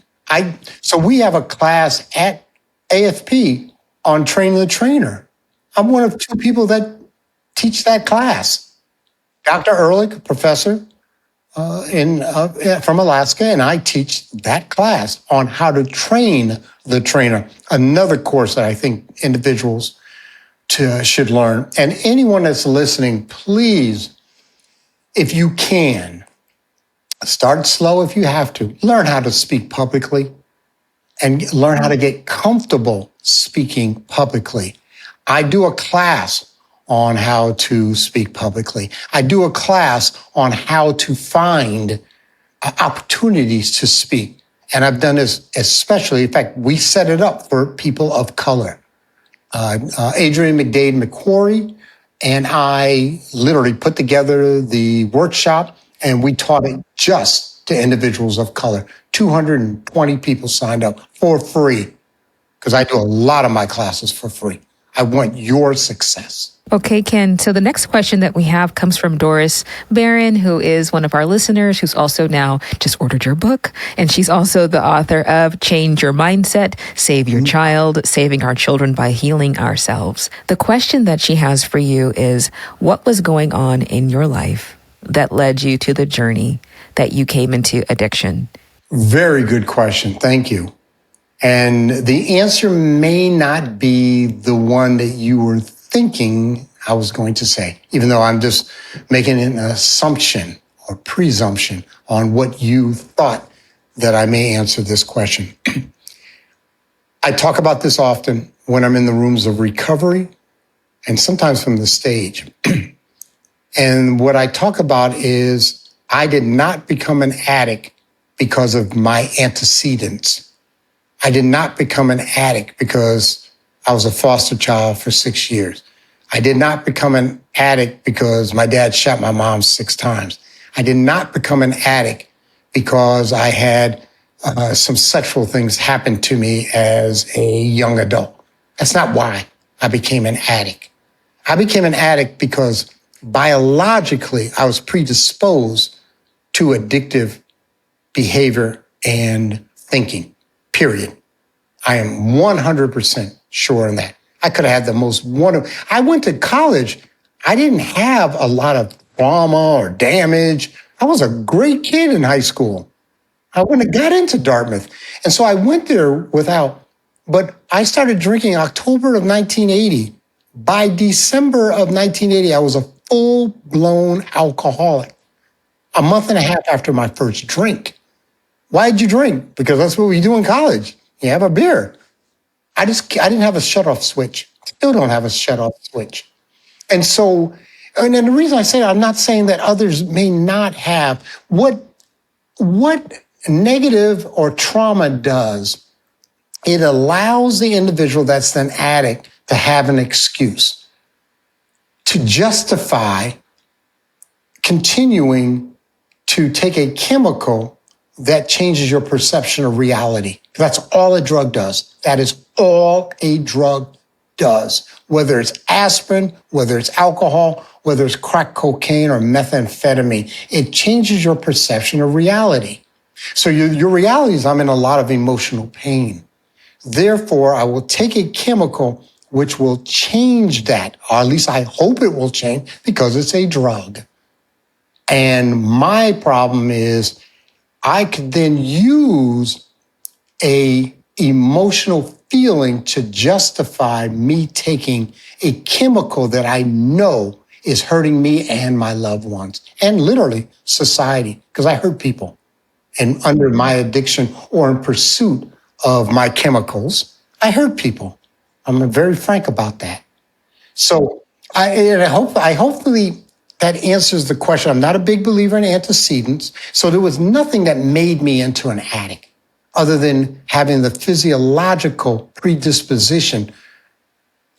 So we have a class at AFP on training the trainer. I'm one of 2 people that teach that class. Dr. Ehrlich, a professor from Alaska, and I teach that class on how to train the trainer. Another course that I think individuals should learn. And anyone that's listening, please, if you can, start slow if you have to. Learn how to speak publicly and learn how to get comfortable speaking publicly. I do a class on how to speak publicly. I do a class on how to find opportunities to speak. And I've done this especially, in fact, we set it up for people of color. Adrian McDade McQuarrie and I literally put together the workshop, and we taught it just to individuals of color. 220 people signed up for free, because I do a lot of my classes for free. I want your success. Okay, Ken. So the next question that we have comes from Doris Barron, who is one of our listeners, who's also now just ordered your book. And she's also the author of Change Your Mindset, Save Your Child, Saving Our Children by Healing Ourselves. The question that she has for you is, what was going on in your life that led you to the journey that you came into addiction? Very good question. Thank you. And the answer may not be the one that you were thinking I was going to say, even though I'm just making an assumption or presumption on what you thought that I may answer this question. I talk about this often when I'm in the rooms of recovery and sometimes from the stage. And what I talk about is I did not become an addict because of my antecedents. I did not become an addict because I was a foster child for 6 years. I did not become an addict because my dad shot my mom 6 times. I did not become an addict because I had some sexual things happen to me as a young adult. That's not why I became an addict. I became an addict because biologically I was predisposed to addictive behavior and thinking, period. I am 100% sure in that. I could have had the most wonderful. I went to college. I didn't have a lot of trauma or damage. I was a great kid in high school. I wouldn't have got into Dartmouth. And so I went there but I started drinking October of 1980. By December of 1980, I was a full-blown alcoholic. A month and a half after my first drink. Why'd you drink? Because that's what we do in college. You have a beer. I didn't have a shut-off switch. Still don't have a shut-off switch. And so, and then the reason I say that, I'm not saying that others may not have. What negative or trauma does, it allows the individual that's an addict to have an excuse to justify continuing to take a chemical that changes your perception of reality. That's all a drug does. That is all a drug does. Whether it's aspirin, whether it's alcohol, whether it's crack cocaine or methamphetamine, it changes your perception of reality. So your reality is I'm in a lot of emotional pain. Therefore, I will take a chemical which will change that, or at least I hope it will change because it's a drug. And my problem is I could then use a emotional feeling to justify me taking a chemical that I know is hurting me and my loved ones, and literally society, because I hurt people. And under my addiction or in pursuit of my chemicals, I hurt people. I'm very frank about that. So hopefully that answers the question. I'm not a big believer in antecedents. So there was nothing that made me into an addict other than having the physiological predisposition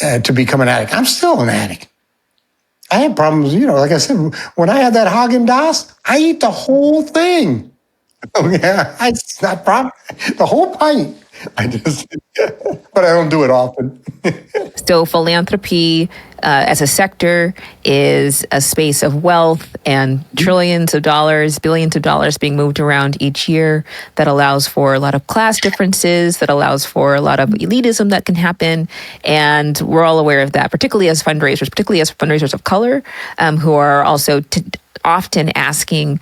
to become an addict. I'm still an addict. I had problems, like I said, when I had that Haagen-Dazs, I eat the whole thing. Oh yeah, it's not problem. The whole pint. But I don't do it often. So philanthropy as a sector is a space of wealth and trillions of dollars, billions of dollars being moved around each year that allows for a lot of class differences, that allows for a lot of elitism that can happen. And we're all aware of that, particularly as fundraisers of color, who are also often asking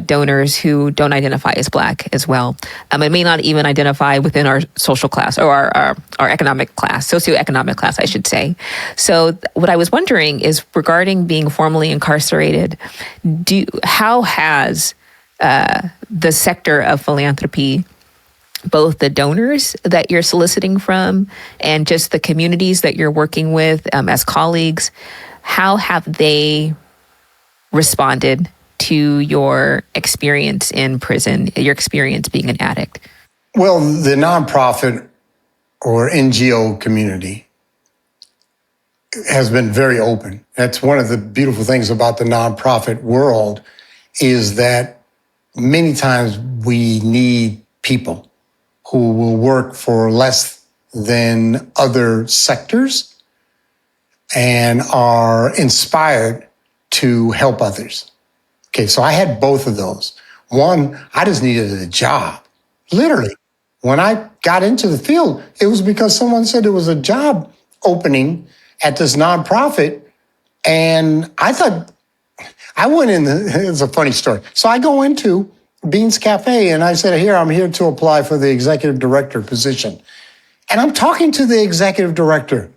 donors who don't identify as Black as well. It may not even identify within our social class or our economic class, socioeconomic class, I should say. So what I was wondering is regarding being formally incarcerated, how has the sector of philanthropy, both the donors that you're soliciting from and just the communities that you're working with as colleagues, how have they responded to your experience in prison, your experience being an addict? Well, the nonprofit or NGO community has been very open. That's one of the beautiful things about the nonprofit world is that many times we need people who will work for less than other sectors and are inspired to help others. Okay, so I had both of those. One, I just needed a job. Literally, when I got into the field, it was because someone said there was a job opening at this nonprofit. And I thought, I went in, it's a funny story. So I go into Beans Cafe and I said, I'm here to apply for the executive director position. And I'm talking to the executive director.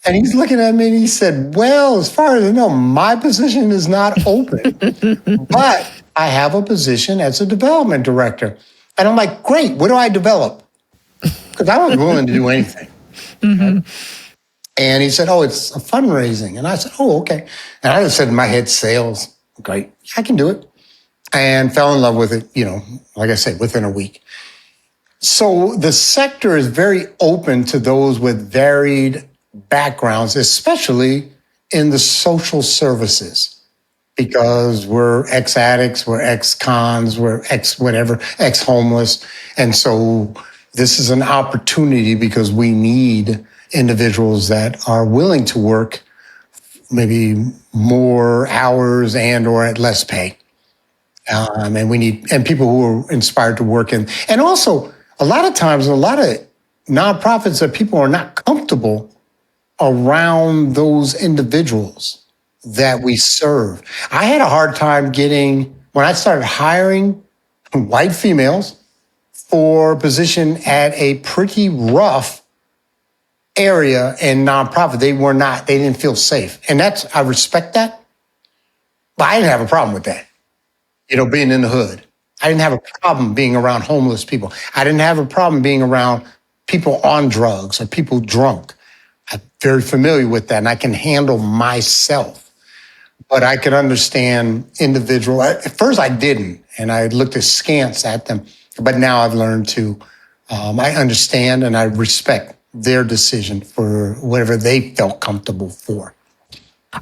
And he's looking at me and he said, well, as far as I know, my position is not open, but I have a position as a development director. And I'm like, great, what do I develop? Because I wasn't willing to do anything. Mm-hmm. Right? And he said, it's a fundraising. And I said, okay. And I just said in my head, sales, great, I can do it. And fell in love with it, like I said, within a week. So the sector is very open to those with varied backgrounds, especially in the social services, because we're ex-addicts, we're ex-cons, we're ex-whatever, ex-homeless. And so this is an opportunity because we need individuals that are willing to work maybe more hours and or at less pay. And we need, and people who are inspired to work in. And also, a lot of times, a lot of nonprofits that people are not comfortable around those individuals that we serve. I had a hard time when I started hiring white females for a position at a pretty rough area in nonprofit. They didn't feel safe. And I respect that, but I didn't have a problem with that. Being in the hood. I didn't have a problem being around homeless people. I didn't have a problem being around people on drugs or people drunk. I'm very familiar with that, and I can handle myself. But I could understand individual. At first, I didn't, and I looked askance at them. But now I've learned to, I understand and I respect their decision for whatever they felt comfortable for.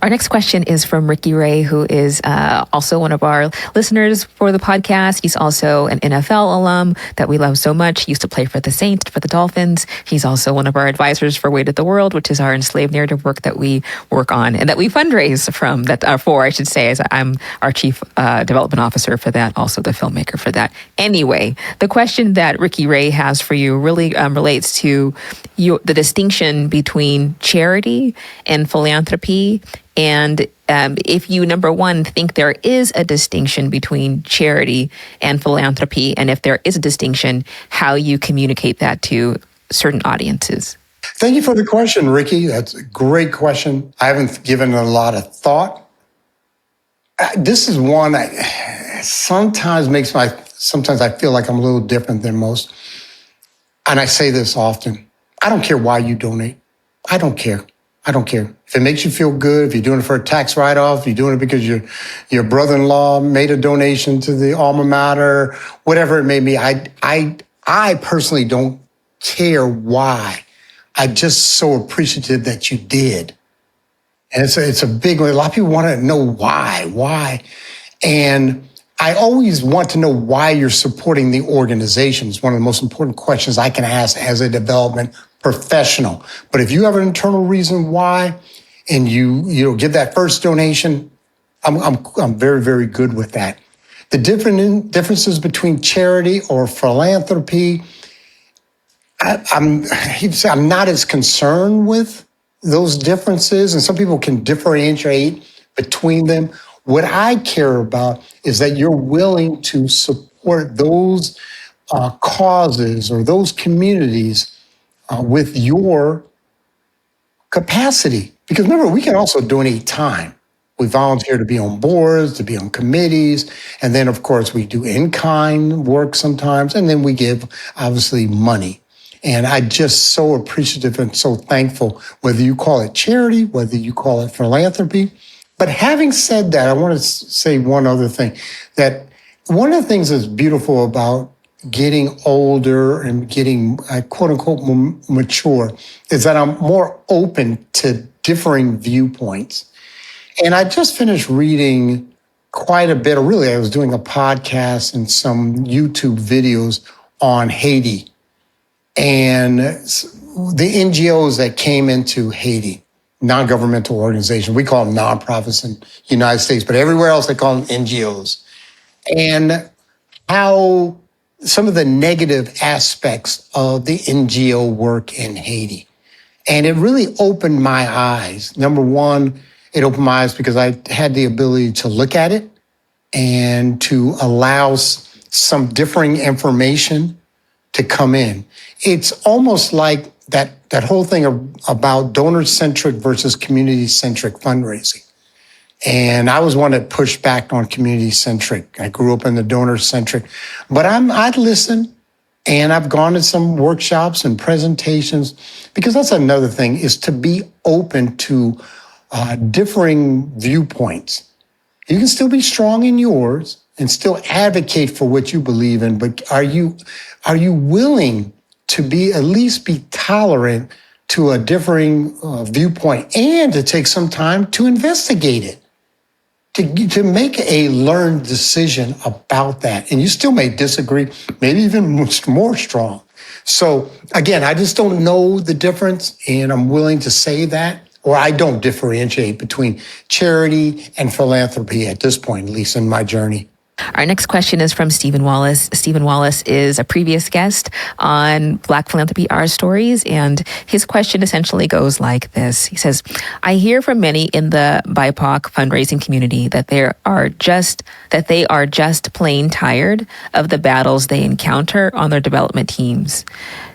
Our next question is from Ricky Ray, who is also one of our listeners for the podcast. He's also an NFL alum that we love so much. He used to play for the Saints, for the Dolphins. He's also one of our advisors for Weight of the World, which is our enslaved narrative work that we work on and that we fundraise from, I should say, as I'm our chief development officer for that, also the filmmaker for that. Anyway, the question that Ricky Ray has for you really relates to the distinction between charity and philanthropy. And if you, number one, think there is a distinction between charity and philanthropy, and if there is a distinction, how you communicate that to certain audiences. Thank you for the question, Ricky. That's a great question. I haven't given it a lot of thought. This is one that sometimes I feel like I'm a little different than most. And I say this often. I don't care why you donate. I don't care. If it makes you feel good, if you're doing it for a tax write-off, you're doing it because your brother-in-law made a donation to the alma mater, whatever it may be, I personally don't care why. I'm just so appreciative that you did. And it's a big one. A lot of people want to know why. And I always want to know why you're supporting the organization. It's one of the most important questions I can ask as a development professional. But if you have an internal reason why, and you give that first donation, I'm very, very good with that. The differences between charity or philanthropy, I'm not as concerned with those differences, and some people can differentiate between them. What I care about is that you're willing to support those causes or those communities with your capacity. Because remember, we can also donate time. We volunteer to be on boards, to be on committees, and then, of course, we do in-kind work sometimes, and then we give, obviously, money. And I'm just so appreciative and so thankful, whether you call it charity, whether you call it philanthropy. But having said that, I want to say one other thing, that one of the things that's beautiful about getting older and getting, quote unquote, mature is that I'm more open to differing viewpoints. And I just finished reading quite a bit, or really I was doing a podcast and some YouTube videos on Haiti and the NGOs that came into Haiti, non-governmental organizations. We call them nonprofits in the United States, but everywhere else they call them NGOs. And how some of the negative aspects of the NGO work in Haiti. And it really opened my eyes. Number one, it opened my eyes because I had the ability to look at it and to allow some differing information to come in. It's almost like that whole thing about donor-centric versus community-centric fundraising. And I was one that pushed back on community-centric. I grew up in the donor-centric. But I'd listen, and I've gone to some workshops and presentations, because that's another thing, is to be open to differing viewpoints. You can still be strong in yours and still advocate for what you believe in, but are you willing to at least be tolerant to a differing viewpoint and to take some time to investigate it? To make a learned decision about that. And you still may disagree, maybe even much more strong. So again, I just don't know the difference, and I'm willing to say that, or I don't differentiate between charity and philanthropy at this point, at least in my journey. Our next question is from Stephen Wallace. Stephen Wallace is a previous guest on Black Philanthropy, Our Stories, and his question essentially goes like this. He says, I hear from many in the BIPOC fundraising community that they are just plain tired of the battles they encounter on their development teams.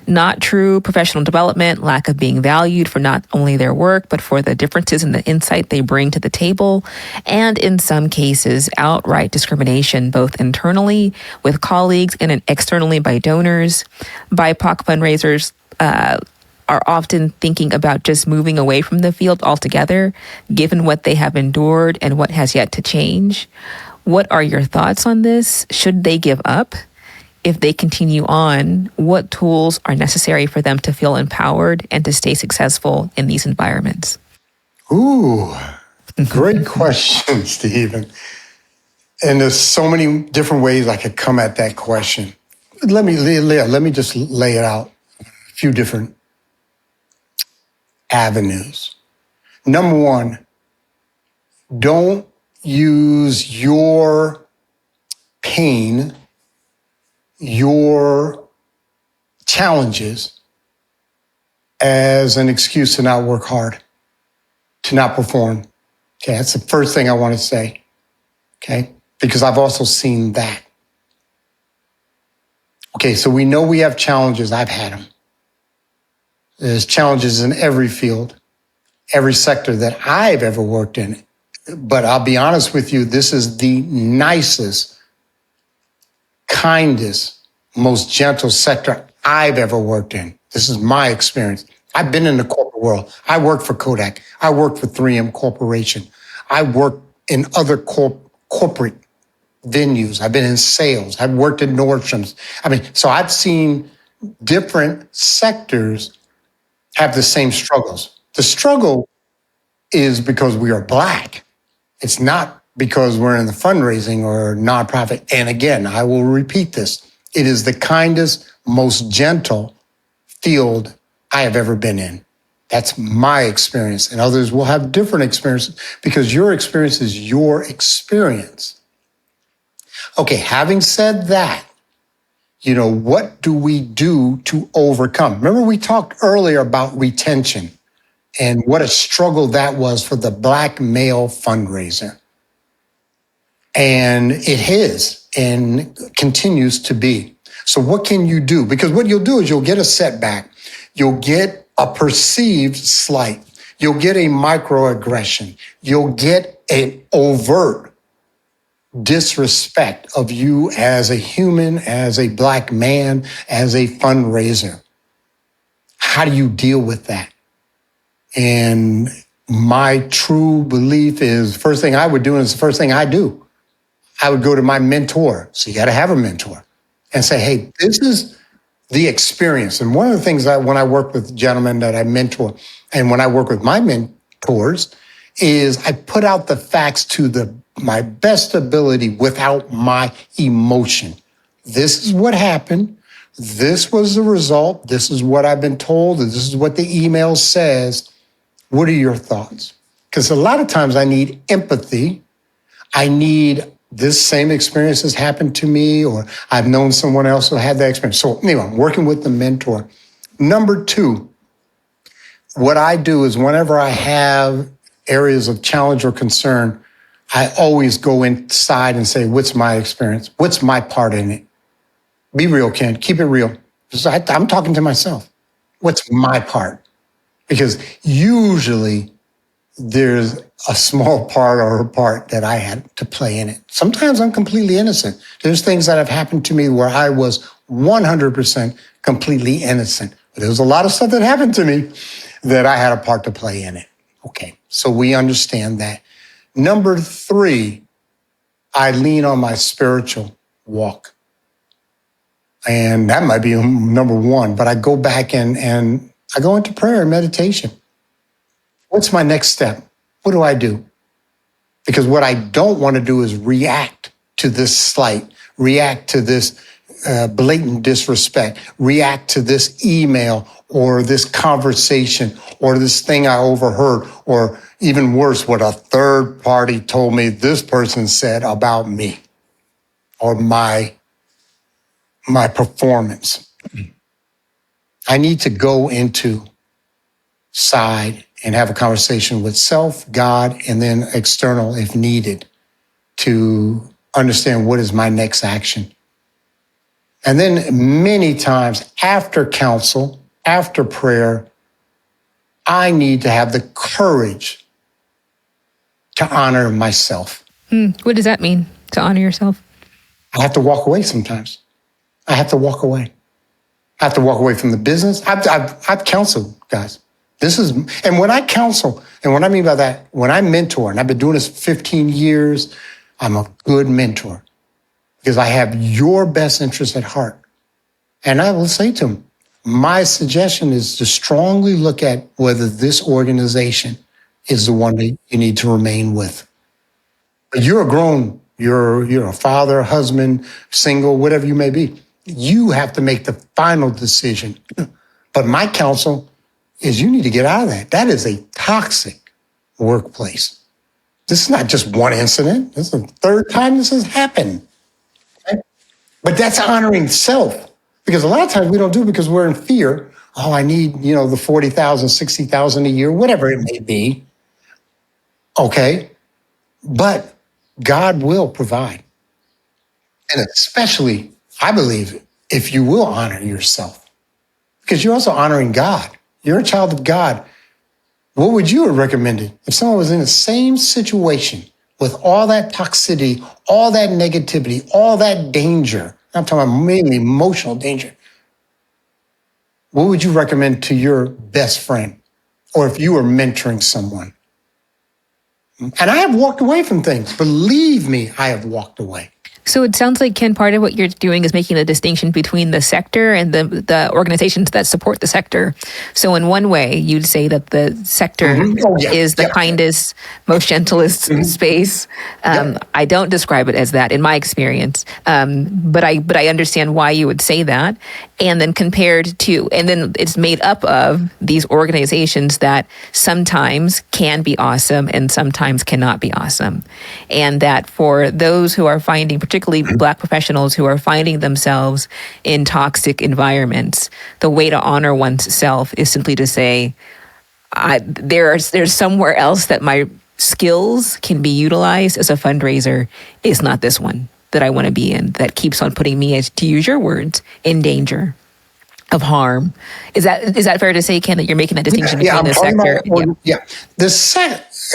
Not true professional development, lack of being valued for not only their work, but for the differences in the insight they bring to the table, and in some cases, outright discrimination, both internally with colleagues and externally by donors. BIPOC fundraisers are often thinking about just moving away from the field altogether, given what they have endured and what has yet to change. What are your thoughts on this? Should they give up? If they continue on, what tools are necessary for them to feel empowered and to stay successful in these environments? Ooh, great question, Stephen. And there's so many different ways I could come at that question. Let me just lay it out a few different avenues. Number one, don't use your pain, your challenges as an excuse to not work hard, to not perform. Okay, that's the first thing I want to say. Okay, because I've also seen that. Okay, so we know we have challenges. I've had them. There's challenges in every field, every sector that I've ever worked in. But I'll be honest with you, this is the nicest, kindest, most gentle sector I've ever worked in. This is my experience. I've been in the corporate world. I worked for Kodak. I worked for 3M Corporation. I worked in other corporate venues. I've been in sales. I've worked at Nordstrom's. So I've seen different sectors have the same struggles. The struggle is because we are Black. It's not because we're in the fundraising or nonprofit. And again, I will repeat this. It is the kindest, most gentle field I have ever been in. That's my experience. And others will have different experiences because your experience is your experience. Okay, having said that, what do we do to overcome? Remember, we talked earlier about retention and what a struggle that was for the Black male fundraiser. And it is and continues to be. So what can you do? Because what you'll do is you'll get a setback. You'll get a perceived slight. You'll get a microaggression. You'll get an overt disrespect of you as a human, as a Black man, as a fundraiser. How do you deal with that? And my true belief is the first thing I would do, and it's the first thing I do. I would go to my mentor. So you got to have a mentor and say, hey, this is the experience. And one of the things that when I work with gentlemen that I mentor and when I work with my mentors is I put out the facts to my best ability without my emotion. This is what happened. This was the result. This is what I've been told. This is what the email says. What are your thoughts? Because a lot of times I need empathy. I need this same experience has happened to me, or I've known someone else who had that experience. So anyway, I'm working with the mentor. Number two, what I do is whenever I have areas of challenge or concern, I always go inside and say, what's my experience? What's my part in it? Be real, Ken. Keep it real. I'm talking to myself. What's my part? Because usually there's a small part or a part that I had to play in it. Sometimes I'm completely innocent. There's things that have happened to me where I was 100% completely innocent. But there was a lot of stuff that happened to me that I had a part to play in it. Okay, so we understand that. Number three, I lean on my spiritual walk. And that might be number one, but I go back and I go into prayer and meditation. What's my next step? What do I do? Because what I don't want to do is react to this slight, react to this blatant disrespect, react to this email or this conversation or this thing I overheard, or even worse, what a third party told me this person said about me or my performance. I need to go into side and have a conversation with self, God, and then external if needed to understand what is my next action. And then many times after counsel, after prayer, I need to have the courage to honor myself. What does that mean, to honor yourself? I have to walk away sometimes. I have to walk away. I have to walk away from the business. I've counseled guys. And when I counsel, and what I mean by that, when I mentor, and I've been doing this for 15 years, I'm a good mentor because I have your best interest at heart. And I will say to them, my suggestion is to strongly look at whether this organization is the one that you need to remain with. But you're a father, husband, single, whatever you may be. You have to make the final decision. But my counsel is you need to get out of that. That is a toxic workplace. This is not just one incident. This is the third time this has happened. Okay? But that's honoring self. Because a lot of times we don't do it because we're in fear. Oh, I need, the 40,000, 60,000 a year, whatever it may be. Okay. But God will provide. And especially, I believe, if you will honor yourself, because you're also honoring God. You're a child of God. What would you have recommended if someone was in the same situation with all that toxicity, all that negativity, all that danger? I'm talking about mainly emotional danger. What would you recommend to your best friend? Or if you were mentoring someone? And I have walked away from things. Believe me, I have walked away. So it sounds like, Ken, part of what you're doing is making a distinction between the sector and the organizations that support the sector. So in one way, you'd say that the sector is the kindest, most gentlest space. I don't describe it as that in my experience, but I understand why you would say that. And then and then it's made up of these organizations that sometimes can be awesome and sometimes cannot be awesome. And that for those who are finding, particularly Black professionals who are finding themselves in toxic environments, the way to honor oneself is simply to say, there's somewhere else that my skills can be utilized as a fundraiser. Is not this one that I want to be in, that keeps on putting me, as to use your words, in danger of harm. Is that fair to say, Ken, that you're making that distinction between the sector?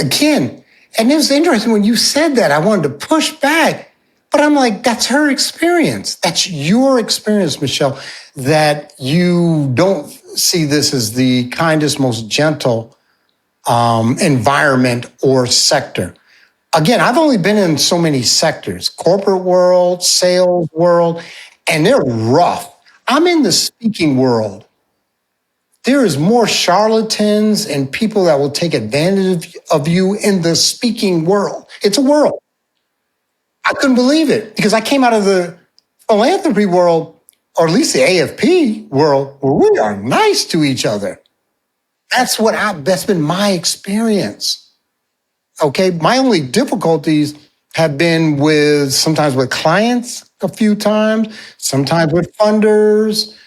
Again, and it was interesting when you said that. I wanted to push back. But I'm like, that's her experience. That's your experience, Michelle, that you don't see this as the kindest, most gentle environment or sector. Again, I've only been in so many sectors, corporate world, sales world, and they're rough. I'm in the speaking world. There is more charlatans and people that will take advantage of you in the speaking world. It's a world. I couldn't believe it because I came out of the philanthropy world, or at least the AFP world, where we are nice to each other. That's been my experience. Okay. My only difficulties have been sometimes with clients a few times, sometimes with funders.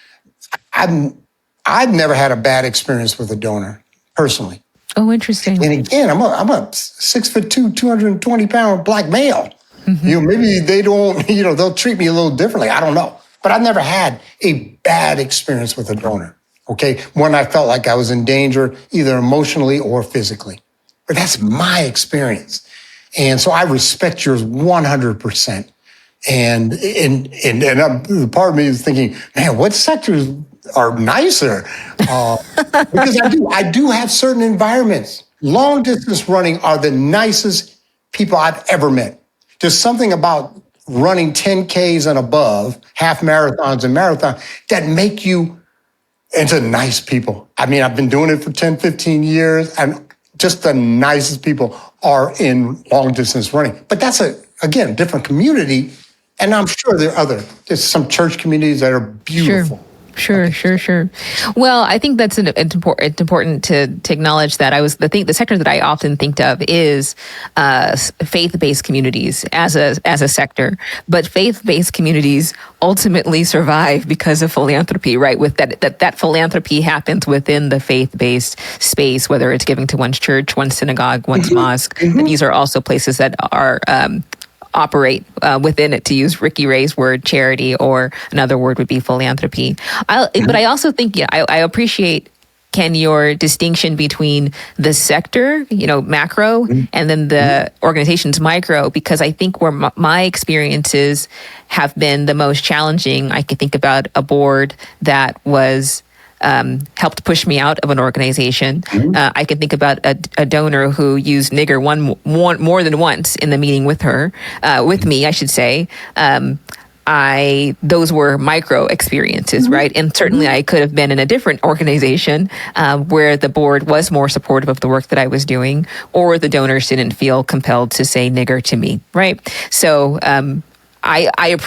I've never had a bad experience with a donor personally. Oh, interesting. And again, I'm a 6'2", 220-pound Black male. Mm-hmm. Maybe they don't, they'll treat me a little differently. I don't know. But I've never had a bad experience with a donor, okay? When I felt like I was in danger, either emotionally or physically. But that's my experience. And so I respect yours 100%. And part of me is thinking, man, what sectors are nicer? Because I do have certain environments. Long distance running are the nicest people I've ever met. There's something about running 10Ks and above, half marathons and marathons, that make you into nice people. I mean, I've been doing it for 10, 15 years, and just the nicest people are in long distance running. But that's again, different community. And I'm sure there's some church communities that are beautiful. Sure. Well, I think it's important to acknowledge that the sector that I often think of is faith-based communities as a sector, but faith-based communities ultimately survive because of philanthropy, right? With that philanthropy happens within the faith-based space, whether it's giving to one's church, one's synagogue, one's mosque. Mm-hmm. These are also places that are operate within it, to use Ricky Ray's word, charity, or another word would be philanthropy. But I also think, I appreciate Ken, your distinction between the sector, macro, and then the organization's micro, because I think where my experiences have been the most challenging, I can think about a board that was helped push me out of an organization. I can think about a donor who used nigger more than once in the meeting with me, I should say. Those were micro experiences, right? And certainly I could have been in a different organization where the board was more supportive of the work that I was doing, or the donors didn't feel compelled to say nigger to me, right? So I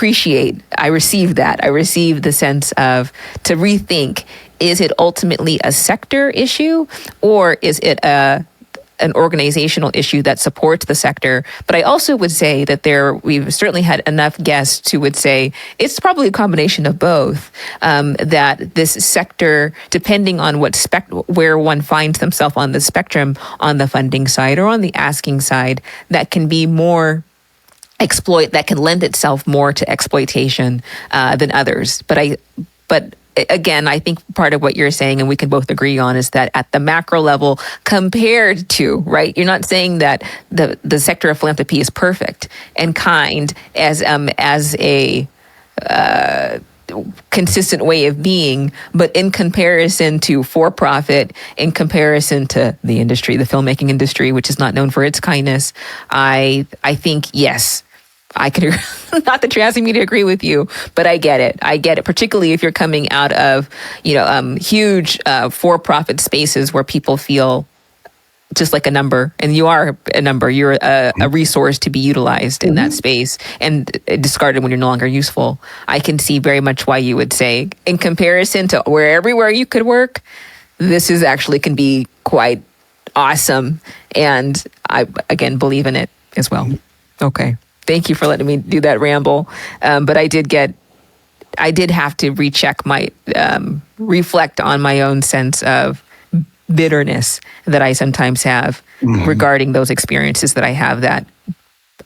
received that. I received the sense of to rethink, is it ultimately a sector issue, or is it an organizational issue that supports the sector? But I also would say that we've certainly had enough guests who would say it's probably a combination of both, that this sector, depending on where one finds themselves on the spectrum, on the funding side or on the asking side, that can be more that can lend itself more to exploitation than others. But again, I think part of what you're saying, and we can both agree on, is that at the macro level, compared to, right, you're not saying that the sector of philanthropy is perfect and kind as a consistent way of being, but in comparison to for-profit, in comparison to the industry, the filmmaking industry, which is not known for its kindness, I think, yes, I could, not that you're asking me to agree with you, but I get it, particularly if you're coming out of, huge for-profit spaces where people feel just like a number, and you are a number. You're a resource to be utilized in that space and discarded when you're no longer useful. I can see very much why you would say, in comparison to everywhere you could work, this is actually can be quite awesome. And I, again, believe in it as well. Okay. Thank you for letting me do that ramble. But I did have to recheck reflect on my own sense of bitterness that I sometimes have regarding those experiences that I have that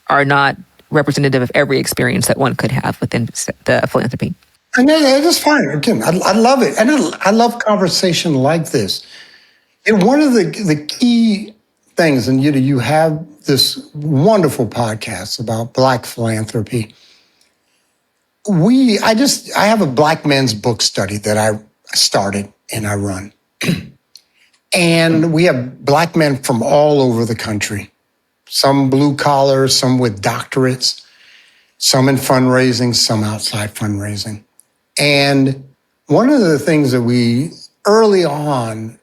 are not representative of every experience that one could have within the philanthropy. And that is fine. Again, I love it. And I love conversation like this. And one of the key things, and you have this wonderful podcast about Black philanthropy. I have a Black men's book study that I started and I run. And we have Black men from all over the country, some blue collar, some with doctorates, some in fundraising, some outside fundraising. And one of the things that we early on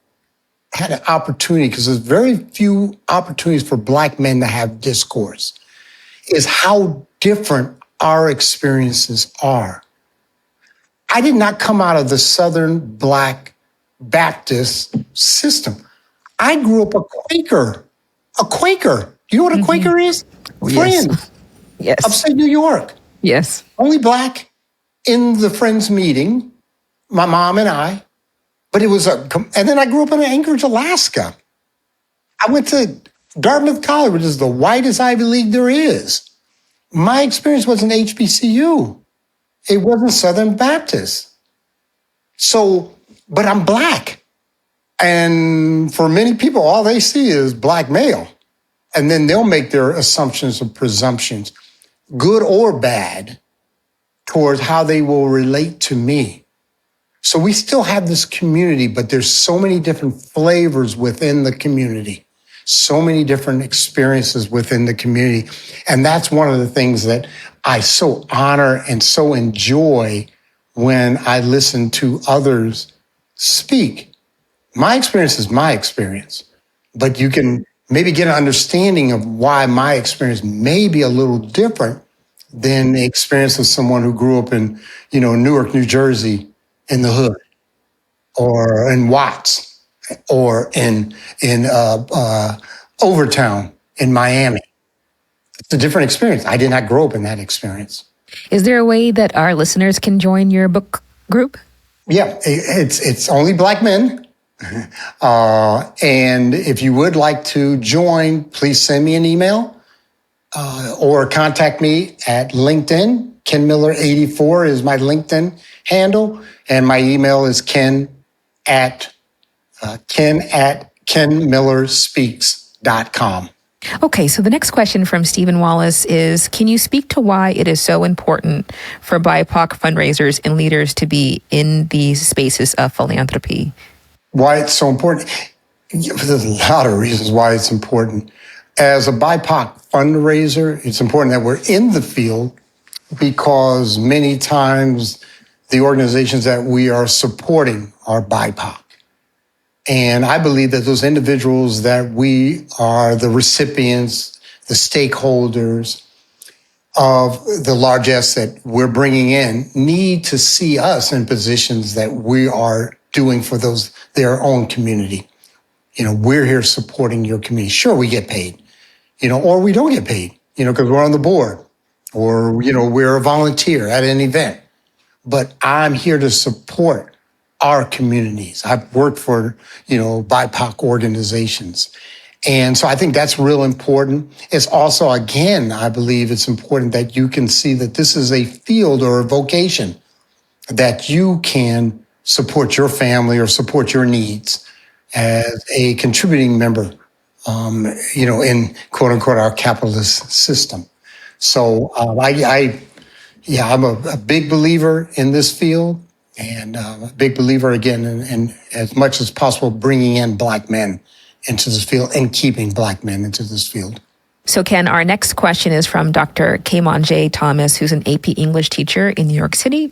had an opportunity, because there's very few opportunities for Black men to have discourse, is how different our experiences are. I did not come out of the Southern Black Baptist system. I grew up a Quaker. You know what a Quaker is? Friend. Yes. Upstate New York. Yes. Only Black in the Friends meeting, my mom and I. But it was and then I grew up in Anchorage, Alaska. I went to Dartmouth College, which is the whitest Ivy League there is. My experience wasn't HBCU. It wasn't Southern Baptist. So, but I'm Black. And for many people, all they see is Black male. And then they'll make their assumptions and presumptions, good or bad, towards how they will relate to me. So we still have this community, but there's so many different flavors within the community, so many different experiences within the community. And that's one of the things that I so honor and so enjoy when I listen to others speak. My experience is my experience, but you can maybe get an understanding of why my experience may be a little different than the experience of someone who grew up in, Newark, New Jersey, in the hood, or in Watts, or in Overtown in Miami. It's a different experience. I did not grow up in that experience. Is there a way that our listeners can join your book group? Yeah, it's only Black men. And if you would like to join, please send me an email or contact me at LinkedIn. Ken Miller 84 is my LinkedIn handle. And my email is ken at Ken at kenmillerspeaks.com. Okay, so the next question from Stephen Wallace is, can you speak to why it is so important for BIPOC fundraisers and leaders to be in these spaces of philanthropy? Why it's so important? There's a lot of reasons why it's important. As a BIPOC fundraiser, it's important that we're in the field because many times the organizations that we are supporting are BIPOC. And I believe that those individuals that we are the recipients, the stakeholders of the largesse that we're bringing in need to see us in positions that we are doing for their own community. We're here supporting your community. Sure, we get paid, or we don't get paid, because we're on the board or, we're a volunteer at an event. But I'm here to support our communities. I've worked for, BIPOC organizations. And so I think that's real important. It's also, again, I believe it's important that you can see that this is a field or a vocation that you can support your family or support your needs as a contributing member, in quote unquote, our capitalist system. So I'm a big believer in this field. And a big believer, again, in as much as possible, bringing in Black men into this field and keeping Black men into this field. So, Ken, our next question is from Dr. Kamon J. Thomas, who's an AP English teacher in New York City.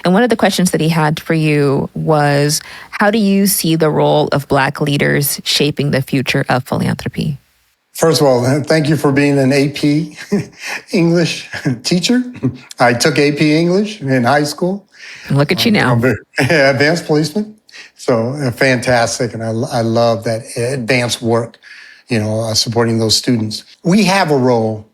And one of the questions that he had for you was, how do you see the role of Black leaders shaping the future of philanthropy? First of all, thank you for being an AP English teacher. I took AP English in high school. Look at you now. Advanced placement. So fantastic. And I love that advanced work, supporting those students. We have a role.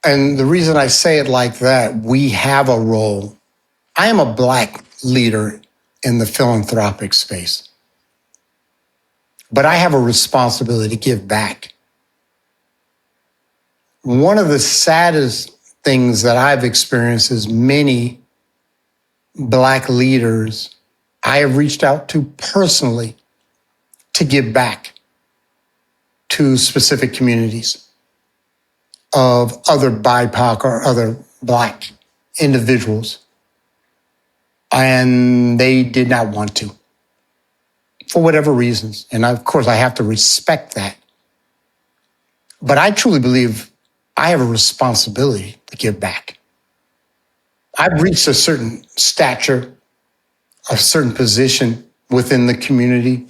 And the reason I say it like that, we have a role. I am a Black leader in the philanthropic space. But I have a responsibility to give back. One of the saddest things that I've experienced is many Black leaders I have reached out to personally to give back to specific communities of other BIPOC or other Black individuals. And they did not want to, for whatever reasons. And of course, I have to respect that. But I truly believe I have a responsibility to give back. I've reached a certain stature, a certain position within the community.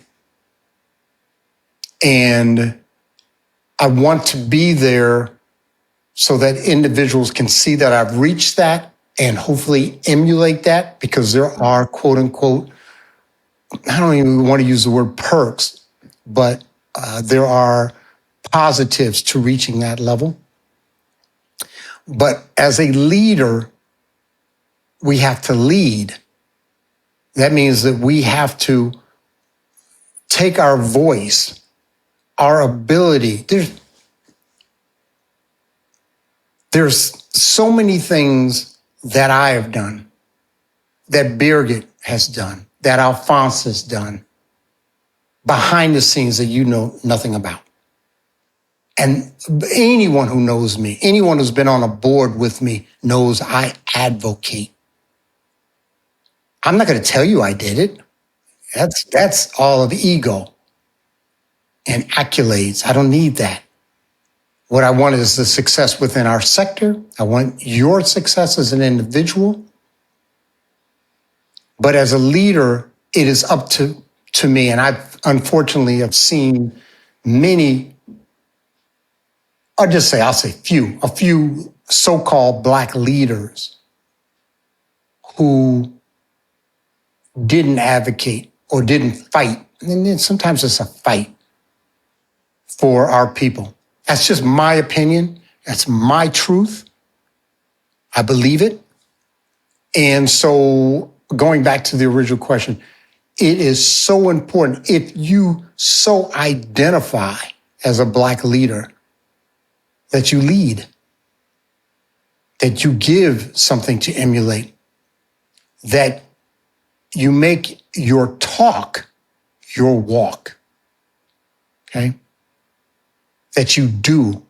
And I want to be there so that individuals can see that I've reached that and hopefully emulate that, because there are, quote unquote, I don't even want to use the word perks, but there are positives to reaching that level. But as a leader, we have to lead. That means that we have to take our voice, our ability. There's so many things that I have done, that Birgit has done, that Alphonse has done, behind the scenes that you know nothing about. And anyone who knows me, anyone who's been on a board with me knows I advocate. I'm not going to tell you I did it. That's all of ego and accolades. I don't need that. What I want is the success within our sector. I want your success as an individual. But as a leader, it is up to me. And unfortunately have seen many, I'll say a few so-called Black leaders who didn't advocate or didn't fight. And then sometimes it's a fight for our people. That's just my opinion. That's my truth. I believe it. And so going back to the original question, it is so important if you so identify as a Black leader that you lead, that you give something to emulate, that you make your talk your walk, okay? That you do.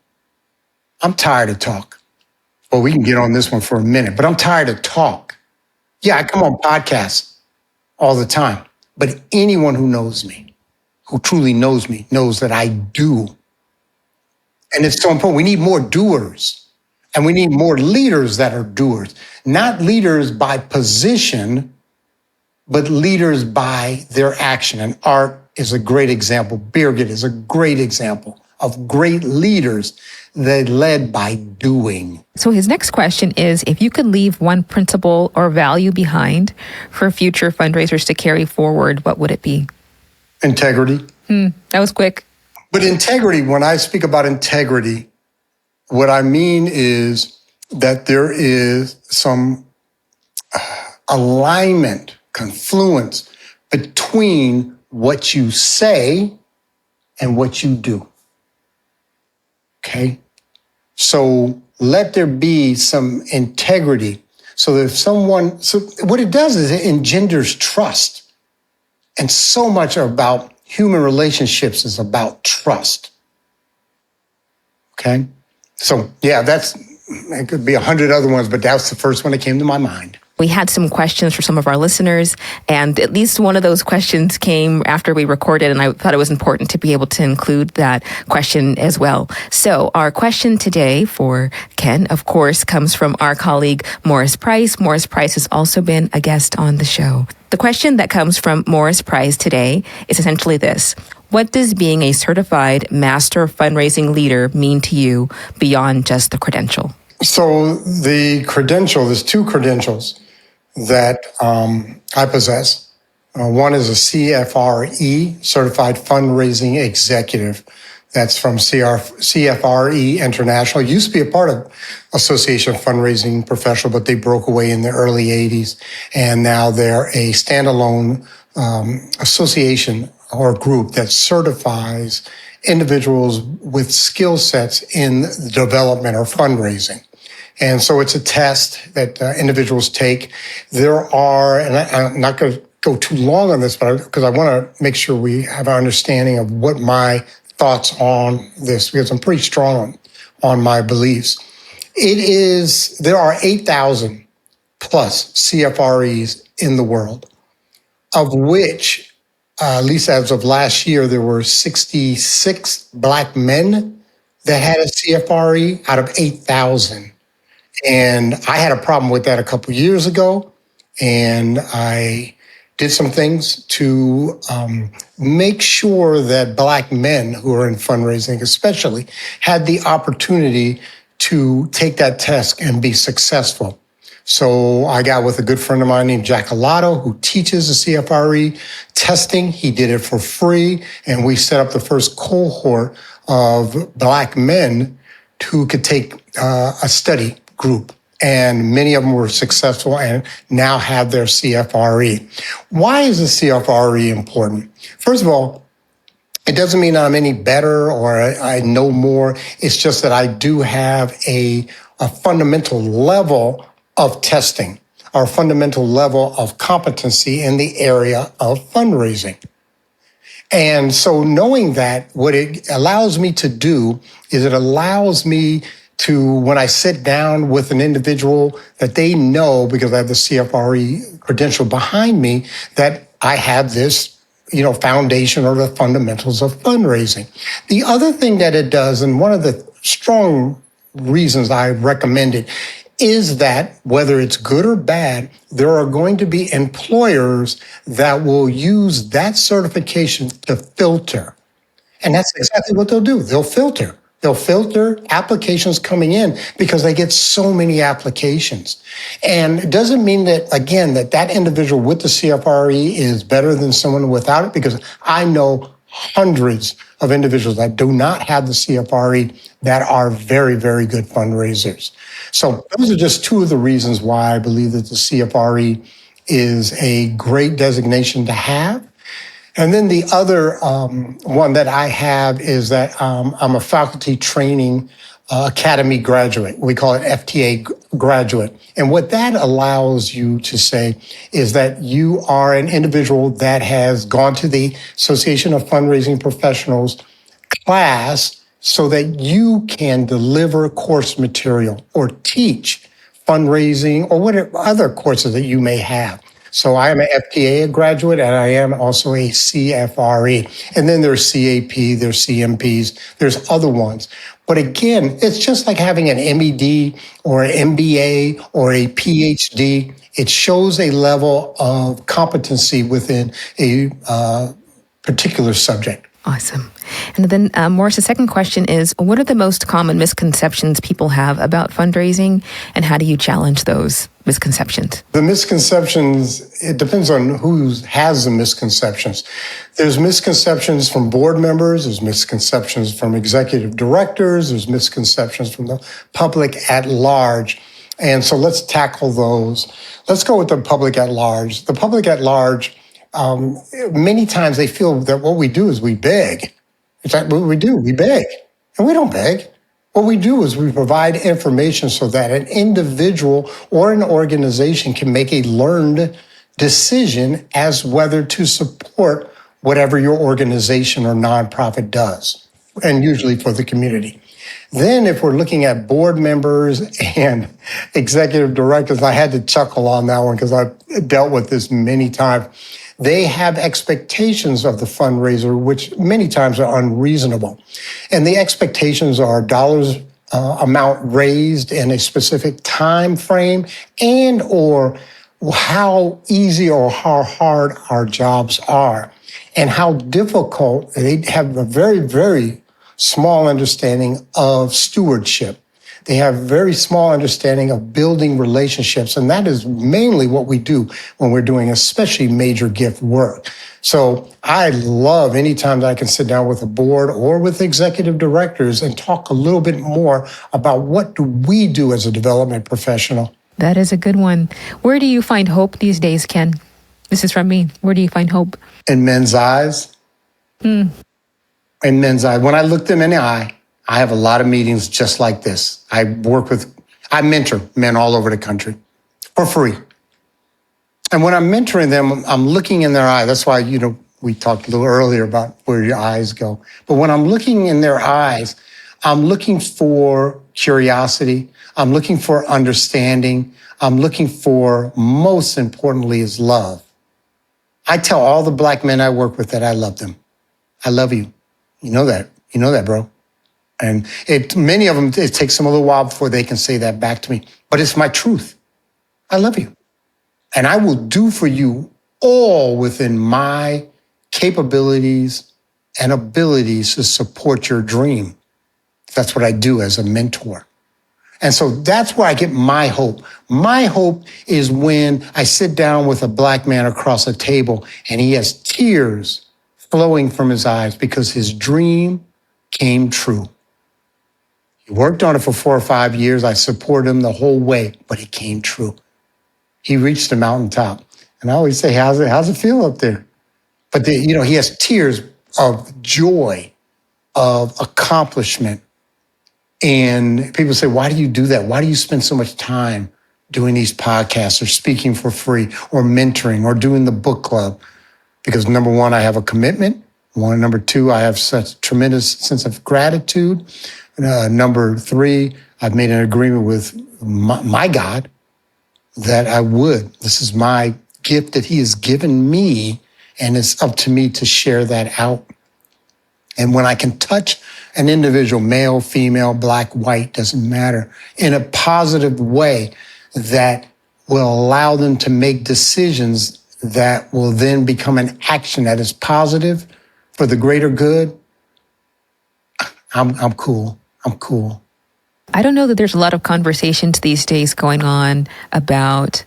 I'm tired of talk. Well, we can get on this one for a minute, but I'm tired of talk. Yeah, I come on podcasts all the time, but anyone who knows me, who truly knows me, knows that I do. And it's so important. We need more doers, and we need more leaders that are doers, not leaders by position, but leaders by their action. And Art is a great example. Birgit is a great example of great leaders that led by doing. So his next question is, if you could leave one principle or value behind for future fundraisers to carry forward, what would it be? Integrity. That was quick. But integrity, when I speak about integrity, what I mean is that there is some alignment, confluence between what you say and what you do. Okay? So let there be some integrity. So that so what it does is it engenders trust. And so much about human relationships is about trust. Okay? So yeah, it could be 100 other ones, but that's the first one that came to my mind. We had some questions for some of our listeners, and at least one of those questions came after we recorded, and I thought it was important to be able to include that question as well. So our question today for Ken, of course, comes from our colleague, Morris Price. Morris Price has also been a guest on the show. The question that comes from Morris Price today is essentially this. What does being a certified master fundraising leader mean to you beyond just the credential? So there's two credentials that I possess. One is a CFRE, Certified Fundraising Executive. That's from CFRE International. It used to be a part of Association of Fundraising Professional, but they broke away in the early 80s. And now they're a standalone association or group that certifies individuals with skill sets in the development or fundraising. And so it's a test that individuals take. There are, and I'm not going to go too long on this, but because I want to make sure we have an understanding of what my thoughts on this, because I'm pretty strong on my beliefs. There are 8,000 plus CFREs in the world, of which, at least as of last year, there were 66 Black men that had a CFRE out of 8,000. And I had a problem with that a couple years ago, and I did some things to make sure that Black men who are in fundraising especially had the opportunity to take that test and be successful. So I got with a good friend of mine named Jack Alato, who teaches the CFRE testing. He did it for free, and we set up the first cohort of Black men who could take a study group. And many of them were successful and now have their CFRE. Why is the CFRE important? First of all, it doesn't mean I'm any better or I know more. It's just that I do have a fundamental level of testing, or a fundamental level of competency in the area of fundraising. And so knowing that, what it allows me to do is it allows me to, when I sit down with an individual that they know, because I have the CFRE credential behind me, that I have this, foundation or the fundamentals of fundraising. The other thing that it does, and one of the strong reasons I recommend it, is that whether it's good or bad, there are going to be employers that will use that certification to filter. And that's exactly what they'll do. They'll filter. They'll filter applications coming in because they get so many applications. And it doesn't mean that, again, that individual with the CFRE is better than someone without it, because I know hundreds of individuals that do not have the CFRE that are very, very good fundraisers. So those are just two of the reasons why I believe that the CFRE is a great designation to have. And then the other one that I have is that I'm a faculty training Academy graduate. We call it FTA graduate. And what that allows you to say is that you are an individual that has gone to the Association of Fundraising Professionals class so that you can deliver course material or teach fundraising or whatever other courses that you may have. So I am an FTA graduate and I am also a CFRE. And then there's CAP, there's CMPs, there's other ones. But again, it's just like having an MED or an MBA or a PhD. It shows a level of competency within a particular subject. Awesome. And then, Morris, the second question is, what are the most common misconceptions people have about fundraising, and how do you challenge those misconceptions? The misconceptions, it depends on who has the misconceptions. There's misconceptions from board members, there's misconceptions from executive directors, there's misconceptions from the public at large. And so let's tackle those. Let's go with the public at large. The public at large, many times they feel that what we do is we beg. It's like what we do, we beg. And we don't beg. What we do is we provide information so that an individual or an organization can make a learned decision as whether to support whatever your organization or nonprofit does, and usually for the community. Then if we're looking at board members and executive directors, I had to chuckle on that one because I've dealt with this many times. They have expectations of the fundraiser, which many times are unreasonable. And the expectations are dollars amount raised in a specific time frame and or how easy or how hard our jobs are and how difficult. They have a very, very small understanding of stewardship. They have very small understanding of building relationships. And that is mainly what we do when we're doing especially major gift work. So I love anytime that I can sit down with a board or with executive directors and talk a little bit more about what do we do as a development professional. That is a good one. Where do you find hope these days, Ken? This is from me. Where do you find hope? In men's eyes. In men's eyes. When I look them in the eye, I have a lot of meetings just like this. I mentor men all over the country for free. And when I'm mentoring them, I'm looking in their eye. That's why, we talked a little earlier about where your eyes go. But when I'm looking in their eyes, I'm looking for curiosity. I'm looking for understanding. I'm looking for, most importantly, is love. I tell all the Black men I work with that I love them. I love you. You know that. You know that, bro. And many of them, it takes them a little while before they can say that back to me. But it's my truth. I love you. And I will do for you all within my capabilities and abilities to support your dream. That's what I do as a mentor. And so that's where I get my hope. My hope is when I sit down with a Black man across a table and he has tears flowing from his eyes because his dream came true. He worked on it for 4 or 5 years. I supported him the whole way, but it came true. He reached the mountaintop. And I always say, how's it feel up there? But he has tears of joy, of accomplishment. And people say, why do you do that? Why do you spend so much time doing these podcasts or speaking for free or mentoring or doing the book club? Because number one, I have a commitment. Number two, I have such a tremendous sense of gratitude. Number three, I've made an agreement with my God that I would. This is my gift that he has given me, and it's up to me to share that out. And when I can touch an individual, male, female, Black, white, doesn't matter, in a positive way that will allow them to make decisions that will then become an action that is positive for the greater good, I'm cool. I'm cool. I don't know that there's a lot of conversations these days going on about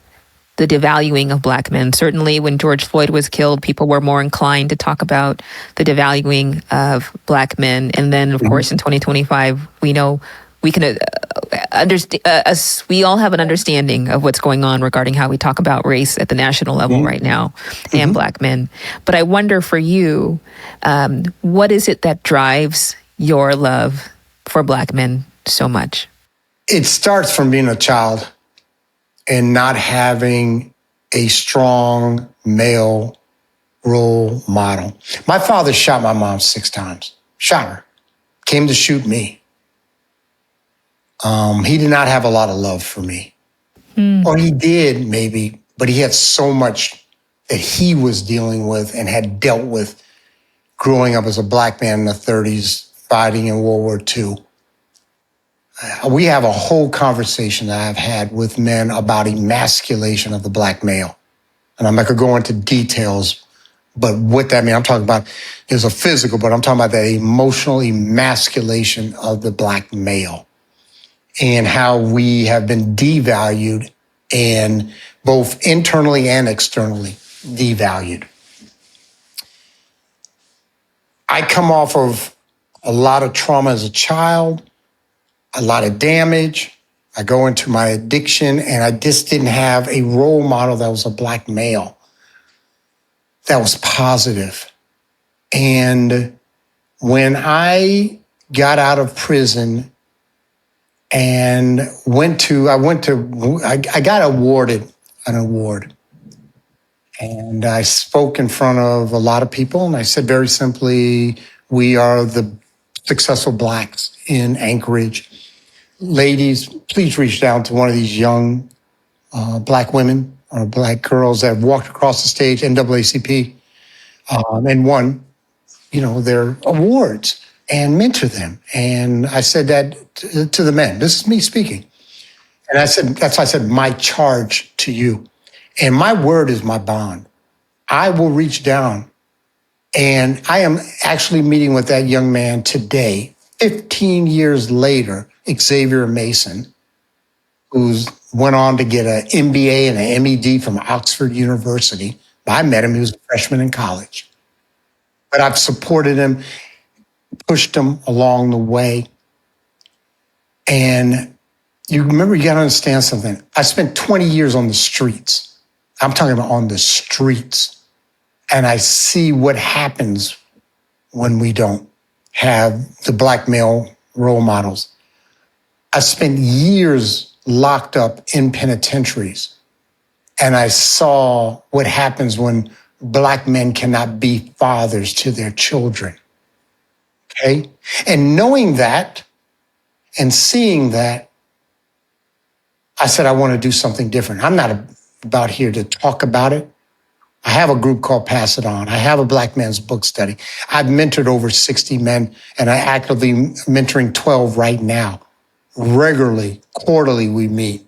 the devaluing of Black men. Certainly when George Floyd was killed, people were more inclined to talk about the devaluing of Black men. And then, of course, in 2025, we know we can understand. We all have an understanding of what's going on regarding how we talk about race at the national level right now and Black men. But I wonder for you, what is it that drives your love for Black men so much? It starts from being a child and not having a strong male role model. My father shot my mom 6 times, shot her, came to shoot me. He did not have a lot of love for me. Or he did maybe, but he had so much that he was dealing with and had dealt with growing up as a black man in the 30s, fighting in World War II. We have a whole conversation that I've had with men about emasculation of the black male. And I'm not going to go into details, but what that means, I'm talking about is a physical, but I'm talking about that emotional emasculation of the black male and how we have been devalued and both internally and externally devalued. I come off of a lot of trauma as a child, a lot of damage. I go into my addiction, and I just didn't have a role model that was a black male that was positive. And when I got out of prison and I got awarded an award. And I spoke in front of a lot of people, and I said very simply, we are the successful blacks in Anchorage. Ladies, please reach down to one of these young black women or black girls that have walked across the stage, NAACP, and won, their awards, and mentor them. And I said that to the men. This is me speaking. And that's why I said, my charge to you. And my word is my bond. I will reach down. And I am actually meeting with that young man today, 15 years later, Xavier Mason, who's went on to get an MBA and an MED from Oxford University. I met him, he was a freshman in college. But I've supported him, pushed him along the way. And you remember, you got to understand something. I spent 20 years on the streets. I'm talking about on the streets. And I see what happens when we don't have the black male role models. I spent years locked up in penitentiaries, and I saw what happens when black men cannot be fathers to their children. Okay? And knowing that and seeing that, I said, I want to do something different. I'm not about here to talk about it. I have a group called Pass It On. I have a Black Men's Book Study. I've mentored over 60 men, and I actively mentoring 12 right now. Regularly, quarterly, we meet.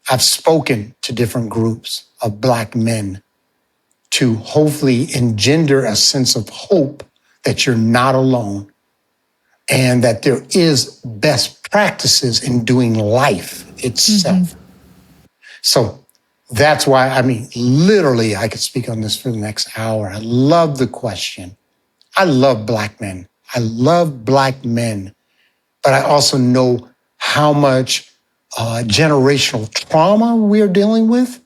I've spoken to different groups of black men to hopefully engender a sense of hope that you're not alone and that there is best practices in doing life itself. Mm-hmm. So that's why, literally, I could speak on this for the next hour. I love the question. I love black men. I love black men, but I also know how much generational trauma we're dealing with.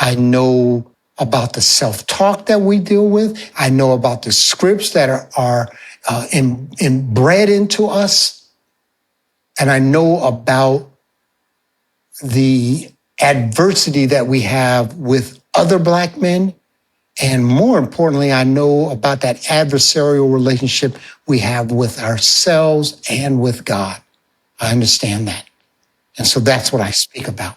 I know about the self-talk that we deal with. I know about the scripts that are inbred into us. And I know about the adversity that we have with other black men. And more importantly, I know about that adversarial relationship we have with ourselves and with God. I understand that. And so that's what I speak about.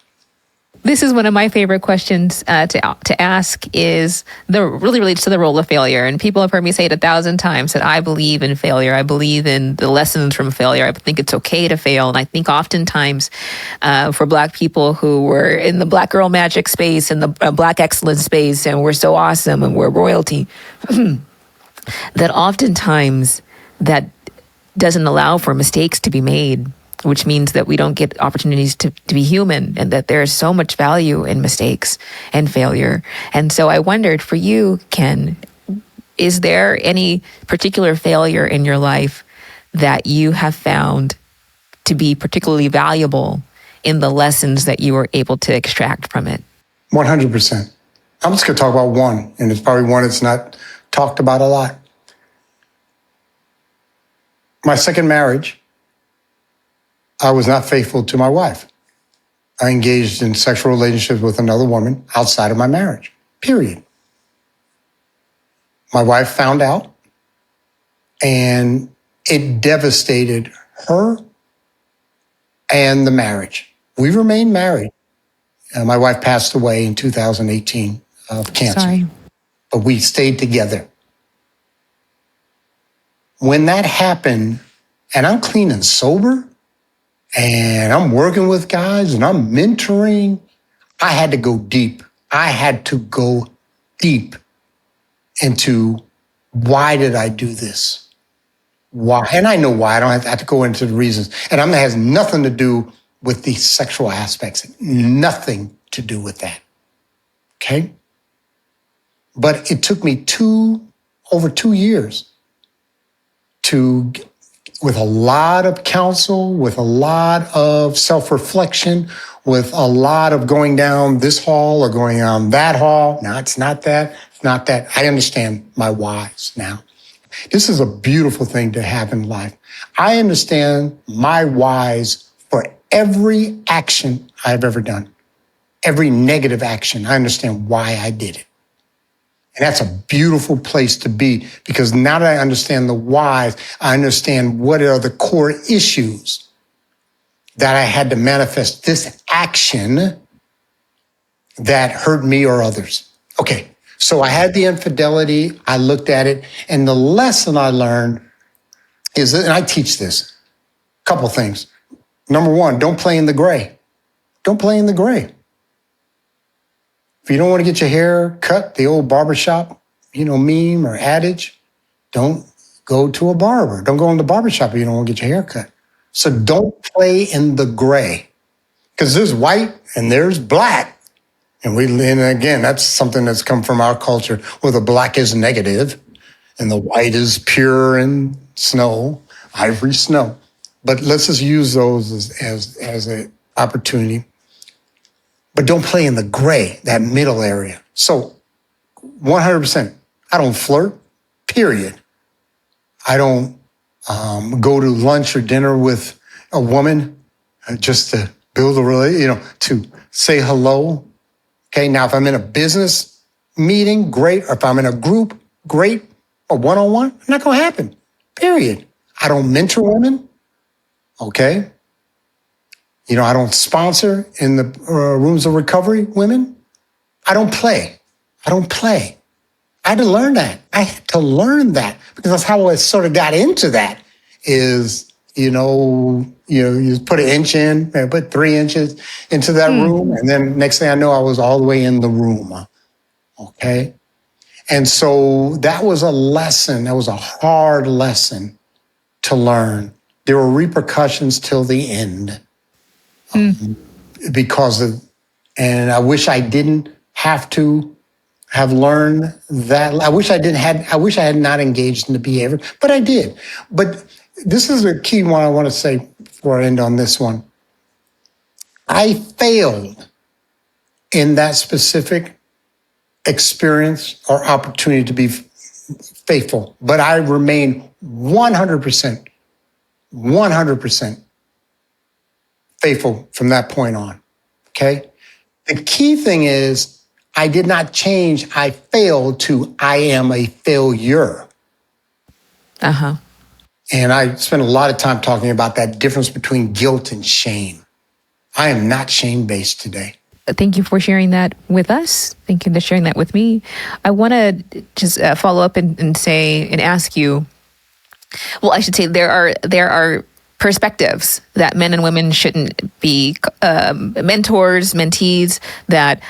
This is one of my favorite questions to ask is really relates to the role of failure. And people have heard me say it 1,000 times that I believe in failure. I believe in the lessons from failure. I think it's okay to fail. And I think oftentimes for Black people who were in the Black girl magic space and the Black excellence space, and we're so awesome and we're royalty, that oftentimes that doesn't allow for mistakes to be made, which means that we don't get opportunities to be human, and that there is so much value in mistakes and failure. And so I wondered, for you, Ken, is there any particular failure in your life that you have found to be particularly valuable in the lessons that you were able to extract from it? 100%. I'm just going to talk about one, and it's probably one that's not talked about a lot. My second marriage, I was not faithful to my wife. I engaged in sexual relationships with another woman outside of my marriage, period. My wife found out, and it devastated her and the marriage. We remained married. My wife passed away in 2018 of cancer. Sorry. But we stayed together. When that happened, and I'm clean and sober, and I'm working with guys, and I'm mentoring, I had to go deep. I had to go deep into why did I do this? Why? And I know why. I don't have to go into the reasons. And it has nothing to do with the sexual aspects. Nothing to do with that. Okay? But it took me over 2 years with a lot of counsel, with a lot of self-reflection, with a lot of going down this hall or going down that hall. No, it's not that. It's not that. I understand my whys now. This is a beautiful thing to have in life. I understand my whys for every action I've ever done, every negative action. I understand why I did it. And that's a beautiful place to be, because now that I understand the whys, I understand what are the core issues that I had to manifest this action that hurt me or others. Okay, so I had the infidelity, I looked at it, and the lesson I learned is that, and I teach this, a couple things. Number one, don't play in the gray. Don't play in the gray. If you don't want to get your hair cut, the old barbershop, meme or adage, don't go to a barber. Don't go in the barbershop if you don't want to get your hair cut. So don't play in the gray, because there's white and there's black. And again, that's something that's come from our culture, where the black is negative and the white is pure and snow, ivory snow. But let's just use those as an opportunity. But don't play in the gray, that middle area. So 100%, I don't flirt, period. I don't go to lunch or dinner with a woman just to build a relationship, to say hello. Okay, now if I'm in a business meeting, great. Or if I'm in a group, great. A one-on-one, not going to happen, period. I don't mentor women, okay? I don't sponsor in the rooms of recovery women. I don't play. I had to learn that. Because that's how I sort of got into that is, you put an inch in, put 3 inches into that room. And then next thing I know, I was all the way in the room. Okay. And so that was a lesson. That was a hard lesson to learn. There were repercussions till the end. And I wish I didn't have to have learned that. I wish I had not engaged in the behavior, but I did. But this is a key one I want to say before I end on this one. I failed in that specific experience or opportunity to be faithful, but I remain 100% faithful from that point on, okay? The key thing is I did not change. I failed to I am a failure. Uh-huh. And I spent a lot of time talking about that difference between guilt and shame. I am not shame-based today. Thank you for sharing that with us. Thank you for sharing that with me. I want to just follow up and say and ask you, well, I should say there are perspectives that men and women shouldn't be mentors, mentees, that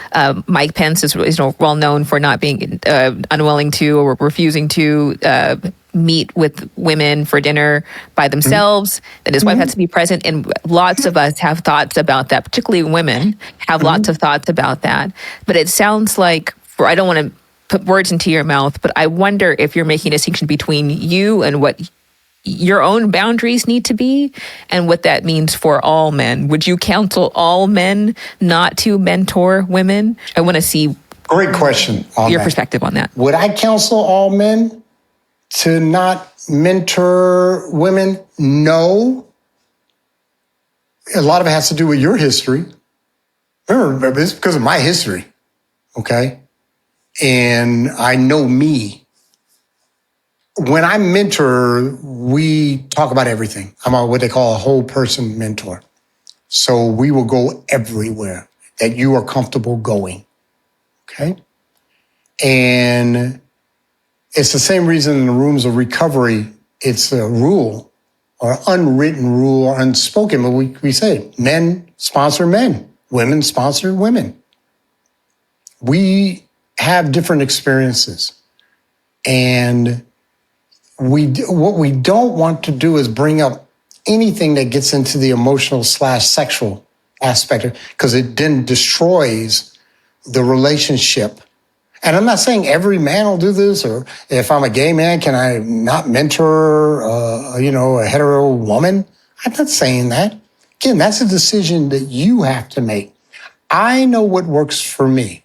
Mike Pence is well known for not being unwilling to or refusing to meet with women for dinner by themselves, that his wife has to be present. And lots of us have thoughts about that, particularly women have lots of thoughts about that. But it sounds like, I don't want to put words into your mouth, but I wonder if you're making a distinction between you and what your own boundaries need to be and what that means for all men. Would you counsel all men not to mentor women? I want to see great question on your that. Perspective on that. Would I counsel all men to not mentor women? No. a lot of it has to do with your history. Remember, it's because of my history, okay? And I know me. When I mentor, we talk about everything. I'm what they call a whole person mentor. So we will go everywhere that you are comfortable going, okay? And it's the same reason in the rooms of recovery, it's a rule or unwritten rule or unspoken, but we say men sponsor men, women sponsor women. We have different experiences. And what we don't want to do is bring up anything that gets into the emotional / sexual aspect, because it then destroys the relationship. And I'm not saying every man will do this, or if I'm a gay man, can I not mentor, a hetero woman? I'm not saying that. Again, that's a decision that you have to make. I know what works for me.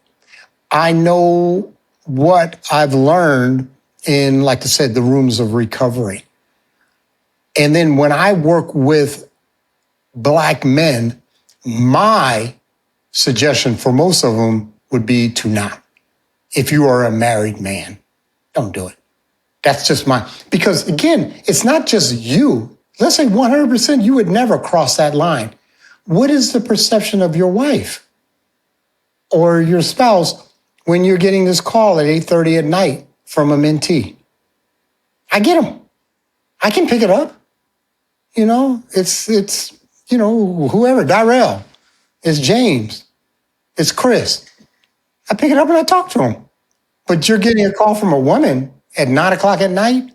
I know what I've learned in, like I said, the rooms of recovery. And then when I work with Black men, my suggestion for most of them would be to not. If you are a married man, don't do it. That's just because again, it's not just you. Let's say 100% you would never cross that line. What is the perception of your wife or your spouse when you're getting this call at 8:30 at night from a mentee? I get them. I can pick it up. It's whoever, Darrell, it's James, it's Chris. I pick it up and I talk to him. But you're getting a call from a woman at 9:00 at night.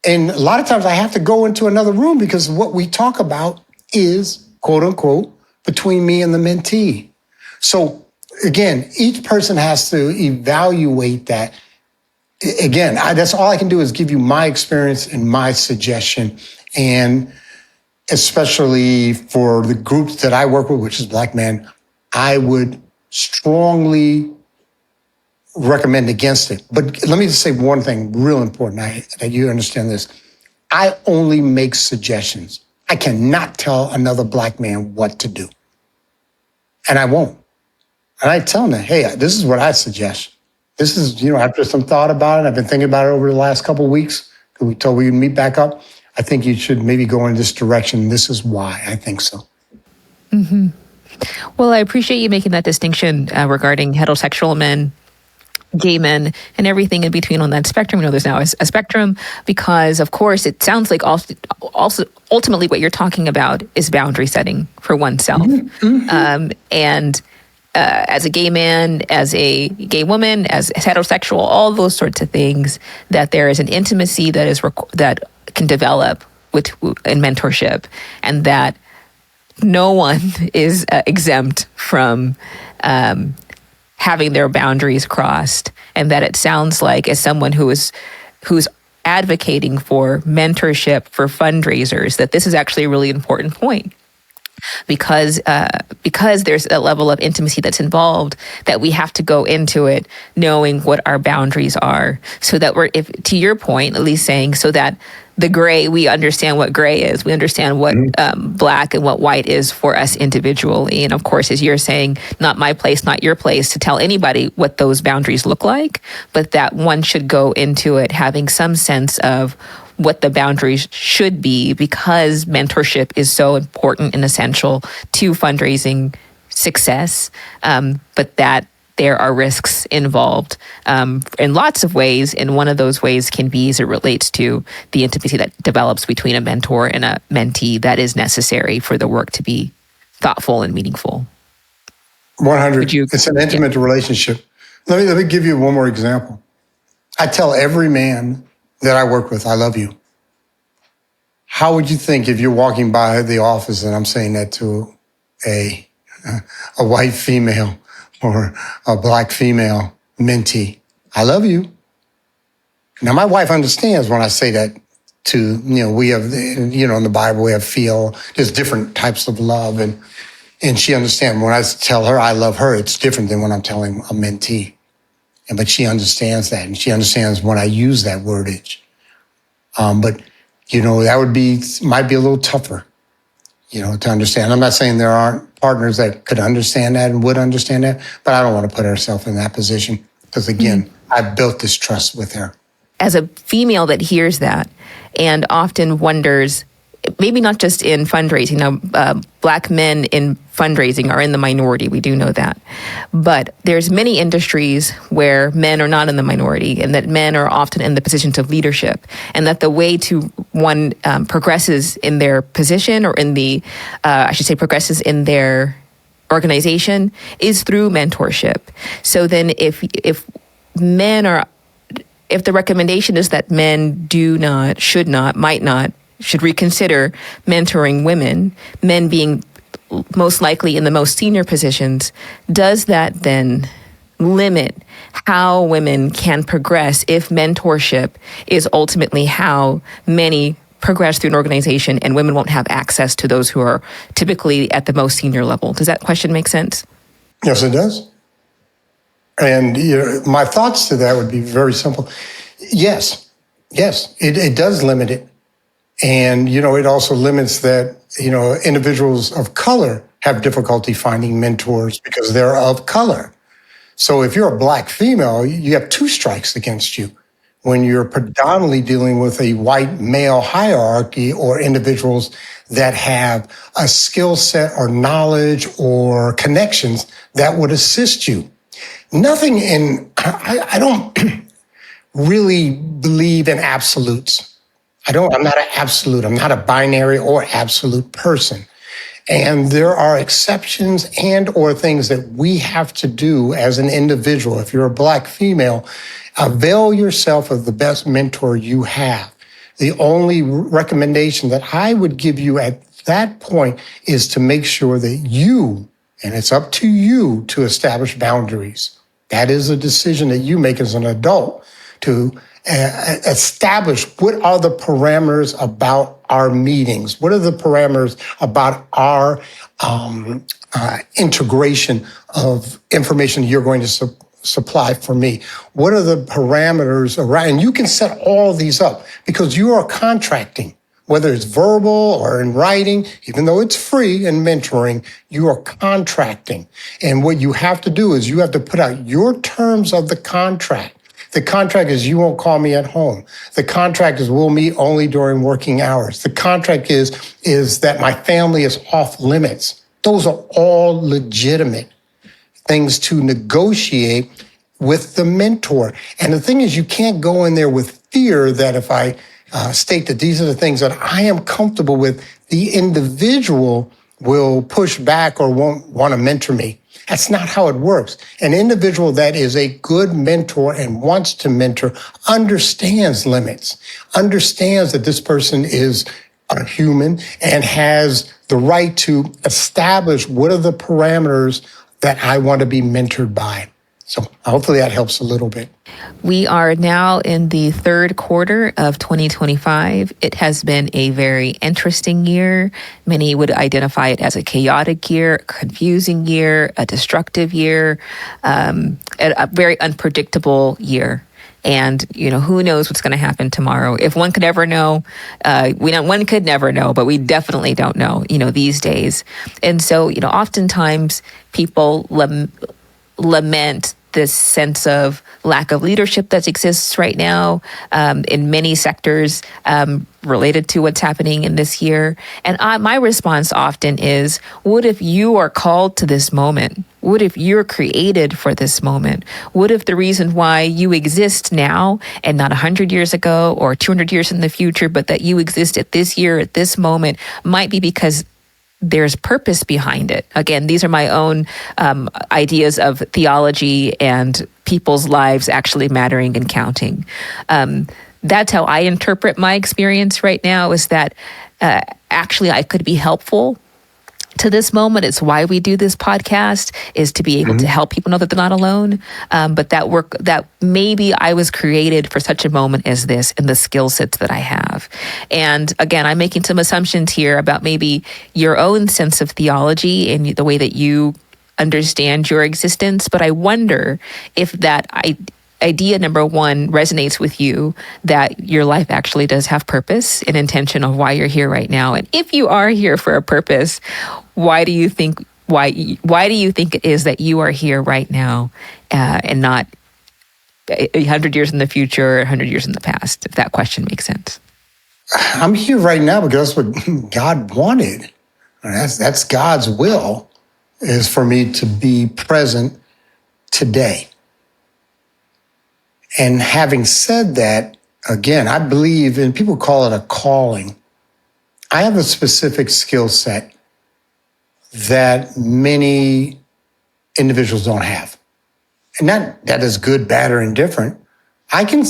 And a lot of times I have to go into another room because what we talk about is, quote unquote, between me and the mentee. So again, each person has to evaluate that. Again, that's all I can do is give you my experience and my suggestion. And especially for the groups that I work with, which is Black men, I would strongly recommend against it. But let me just say one thing real important, that you understand this. I only make suggestions. I cannot tell another Black man what to do. And I won't. And I tell them, hey, this is what I suggest. This is, after some thought about it, I've been thinking about it over the last couple of weeks. We told we'd meet back up. I think you should maybe go in this direction. This is why I think so. Mm-hmm. Well, I appreciate you making that distinction regarding heterosexual men, gay men, and everything in between on that spectrum. There's now a spectrum because, of course, it sounds like also ultimately what you're talking about is boundary setting for oneself. Mm-hmm. And as a gay man, as a gay woman, as heterosexual, all those sorts of things, that there is an intimacy that can develop in mentorship, and that no one is exempt from having their boundaries crossed, and that it sounds like, as someone who's advocating for mentorship for fundraisers, that this is actually a really important point. Because there's a level of intimacy that's involved, that we have to go into it knowing what our boundaries are, so that to your point, at least saying, so that the gray, we understand what gray is, we understand what Black and what white is for us individually. And of course, as you're saying, not my place, not your place to tell anybody what those boundaries look like, but that one should go into it having some sense of what the boundaries should be, because mentorship is so important and essential to fundraising success, but that there are risks involved in lots of ways. And one of those ways can be as it relates to the intimacy that develops between a mentor and a mentee that is necessary for the work to be thoughtful and meaningful. 100. It's an intimate relationship. Let me give you one more example. I tell every man that I work with, I love you. How would you think if you're walking by the office and I'm saying that to a white female or a Black female mentee? I love you. Now, my wife understands when I say that to, we have, in the Bible, we have there's different types of love. And she understands when I tell her I love her, it's different than when I'm telling a mentee. But she understands that, and she understands when I use that wordage. But that might be a little tougher. to understand. I'm not saying there aren't partners that could understand that and would understand that, but I don't want to put ourselves in that position because, again, I've built this trust with her. As a female that hears that and often wonders, maybe not just in fundraising. Now, Black men in fundraising are in the minority. We do know that. But there's many industries where men are not in the minority and that men are often in the positions of leadership. And that the way to one progresses in their position or in the, progresses in their organization is through mentorship. So then if the recommendation is that men do not, should not, might not, should reconsider mentoring women, men being most likely in the most senior positions, does that then limit how women can progress if mentorship is ultimately how many progress through an organization and women won't have access to those who are typically at the most senior level? Does that question make sense? Yes, it does. And my thoughts to that would be very simple. Yes, it does limit it. And, it also limits that, individuals of color have difficulty finding mentors because they're of color. So if you're a Black female, you have two strikes against you. When you're predominantly dealing with a white male hierarchy or individuals that have a skill set or knowledge or connections that would assist you. I don't really believe in absolutes. I'm not an absolute. I'm not a binary or absolute person. And there are exceptions and or things that we have to do as an individual. If you're a Black female, avail yourself of the best mentor you have. The only recommendation that I would give you at that point is to make sure that you, and it's up to you to establish boundaries. That is a decision that you make as an adult to establish what are the parameters about our meetings? What are the parameters about our integration of information you're going to supply for me? What are the parameters around? And you can set all these up because you are contracting, whether it's verbal or in writing, even though it's free in mentoring, you are contracting. And what you have to do is you have to put out your terms of the contract. The contract is you won't call me at home. The contract is we'll meet only during working hours. The contract is that my family is off limits. Those are all legitimate things to negotiate with the mentor. And the thing is, you can't go in there with fear that if I state that these are the things that I am comfortable with, the individual will push back or won't want to mentor me. That's not how it works. An individual that is a good mentor and wants to mentor understands limits, understands that this person is a human and has the right to establish what are the parameters that I want to be mentored by. So hopefully that helps a little bit. We are now in the third quarter of 2025. It has been a very interesting year. Many would identify it as a chaotic year, a confusing year, a destructive year, a very unpredictable year. And, who knows what's going to happen tomorrow. If one could ever know, one could never know, but we definitely don't know, these days. And so, oftentimes people lament this sense of lack of leadership that exists right now in many sectors related to what's happening in this year. And my response often is, what if you are called to this moment? What if you're created for this moment? What if the reason why you exist now and not 100 years ago or 200 years in the future, but that you exist at this year, at this moment, might be because there's purpose behind it. Again, these are my own ideas of theology and people's lives actually mattering and counting. That's how I interpret my experience right now, is that actually I could be helpful to this moment. It's why we do this podcast, is to be able to help people know that they're not alone. But that maybe I was created for such a moment as this and the skill sets that I have. And again, I'm making some assumptions here about maybe your own sense of theology and the way that you understand your existence. But I wonder if that idea number one resonates with you, that your life actually does have purpose and intention of why you're here right now. And if you are here for a purpose, why do you think it is that you are here right now and not 100 years in the future, 100 years in the past, if that question makes sense? I'm here right now because that's what God wanted. That's God's will, is for me to be present today. And having said that, again, I believe, and people call it a calling. I have a specific skill set that many individuals don't have. And that is good, bad, or indifferent. I can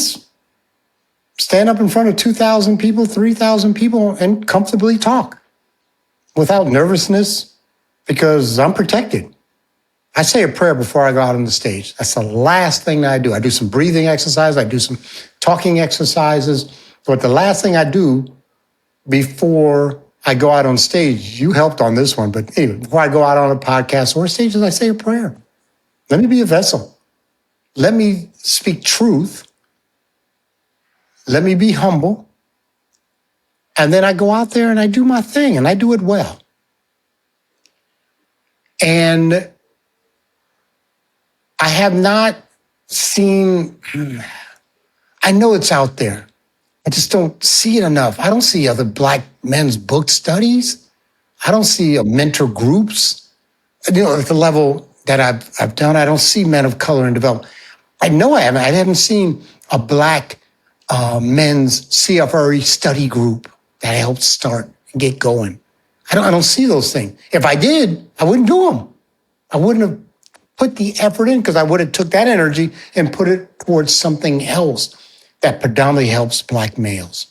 stand up in front of 2,000 people, 3,000 people, and comfortably talk without nervousness, because I'm protected. I say a prayer before I go out on the stage. That's the last thing that I do. I do some breathing exercises. I do some talking exercises. But the last thing I do before I go out on stage, you helped on this one, but anyway, before I go out on a podcast or a stage, I say a prayer. Let me be a vessel. Let me speak truth. Let me be humble. And then I go out there and I do my thing, and I do it well. And I have not seen, I know it's out there. I just don't see it enough. I don't see other Black men's book studies. I don't see mentor groups. At the level that I've done, I don't see men of color in development. I know I haven't seen a Black men's CFRE study group that I helped start and get going. I don't see those things. If I did, I wouldn't do them. I wouldn't have put the effort in, because I would have took that energy and put it towards something else that predominantly helps Black males.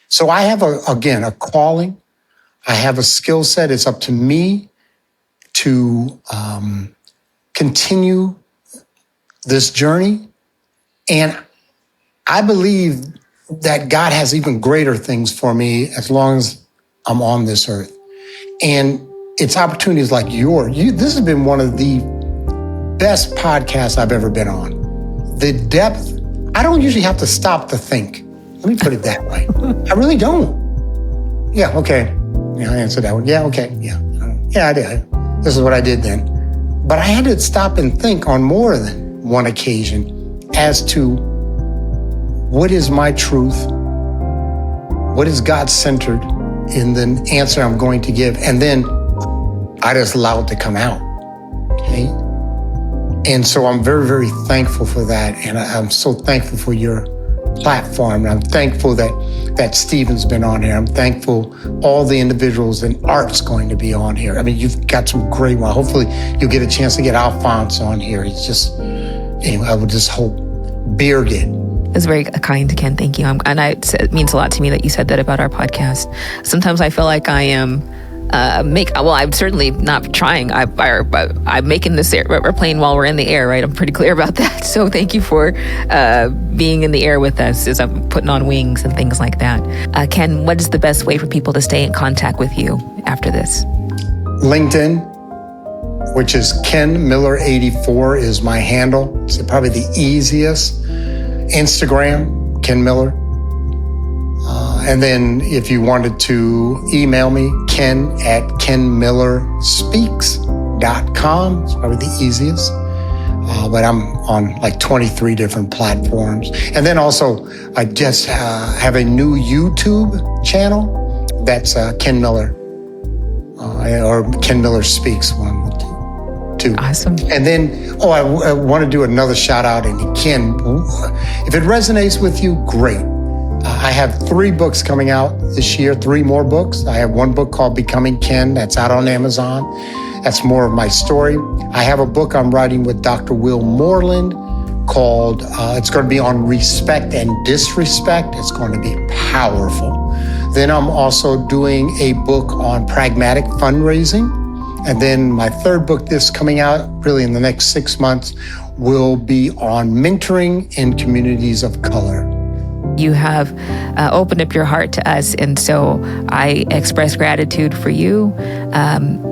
So I have, a calling. I have a skill set. It's up to me to continue this journey. And I believe that God has even greater things for me as long as I'm on this earth. And it's opportunities like yours. This has been one of the best podcasts I've ever been on. The depth, I don't usually have to stop to think. Let me put it that way. I really don't. Yeah, okay. Yeah, I answered that one. Yeah, okay. Yeah, I did. This is what I did then. But I had to stop and think on more than one occasion as to what is my truth, what is God-centered in the answer I'm going to give, and then I just allow it to come out, okay? And so I'm very, very thankful for that, and I'm so thankful for your platform, and I'm thankful that Stephen's been on here. I'm thankful all the individuals and Art's going to be on here. I mean, you've got some great ones. Hopefully you'll get a chance to get Alphonse on here. It's just, anyway, I would just hope Birgit. It's very kind, Ken. Thank you. It means a lot to me that you said that about our podcast. Sometimes I feel like I am I'm certainly not trying. I'm making this airplane while we're in the air, right? I'm pretty clear about that. So thank you for being in the air with us as I'm putting on wings and things like that. Ken, what is the best way for people to stay in contact with you after this? LinkedIn, which is Ken Miller 84 is my handle. It's probably the easiest. Instagram, Ken Miller. And then if you wanted to email me, ken@kenmillerspeaks.com. It's probably the easiest. But I'm on like 23 different platforms. And then also, I just have a new YouTube channel. That's Ken Miller, or Ken Miller Speaks, one of the two. Awesome. And then, I want to do another shout out. And Ken, if it resonates with you, great. I have 3 books coming out this year, 3 more books. I have one book called Becoming Ken that's out on Amazon. That's more of my story. I have a book I'm writing with Dr. Will Moreland called, it's going to be on respect and disrespect. It's going to be powerful. Then I'm also doing a book on pragmatic fundraising. And then my 3rd book that's coming out really in the next 6 months will be on mentoring in communities of color. You have opened up your heart to us. And so I express gratitude for you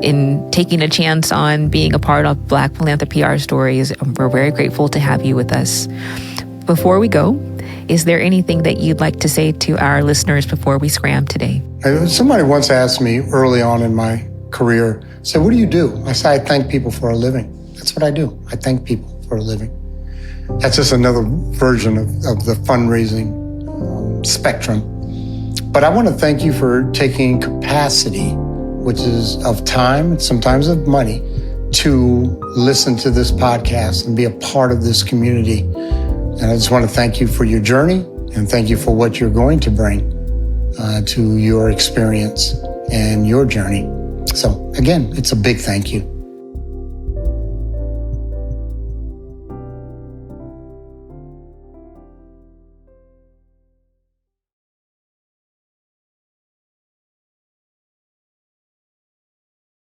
in taking a chance on being a part of Black Philanthropy, Our Stories. We're very grateful to have you with us. Before we go, is there anything that you'd like to say to our listeners before we scram today? Somebody once asked me early on in my career, said, what do you do? I said, I thank people for a living. That's what I do. I thank people for a living. That's just another version of the fundraising spectrum. But I want to thank you for taking capacity, which is of time, sometimes of money, to listen to this podcast and be a part of this community. And I just want to thank you for your journey and thank you for what you're going to bring to your experience and your journey. So again, it's a big thank you.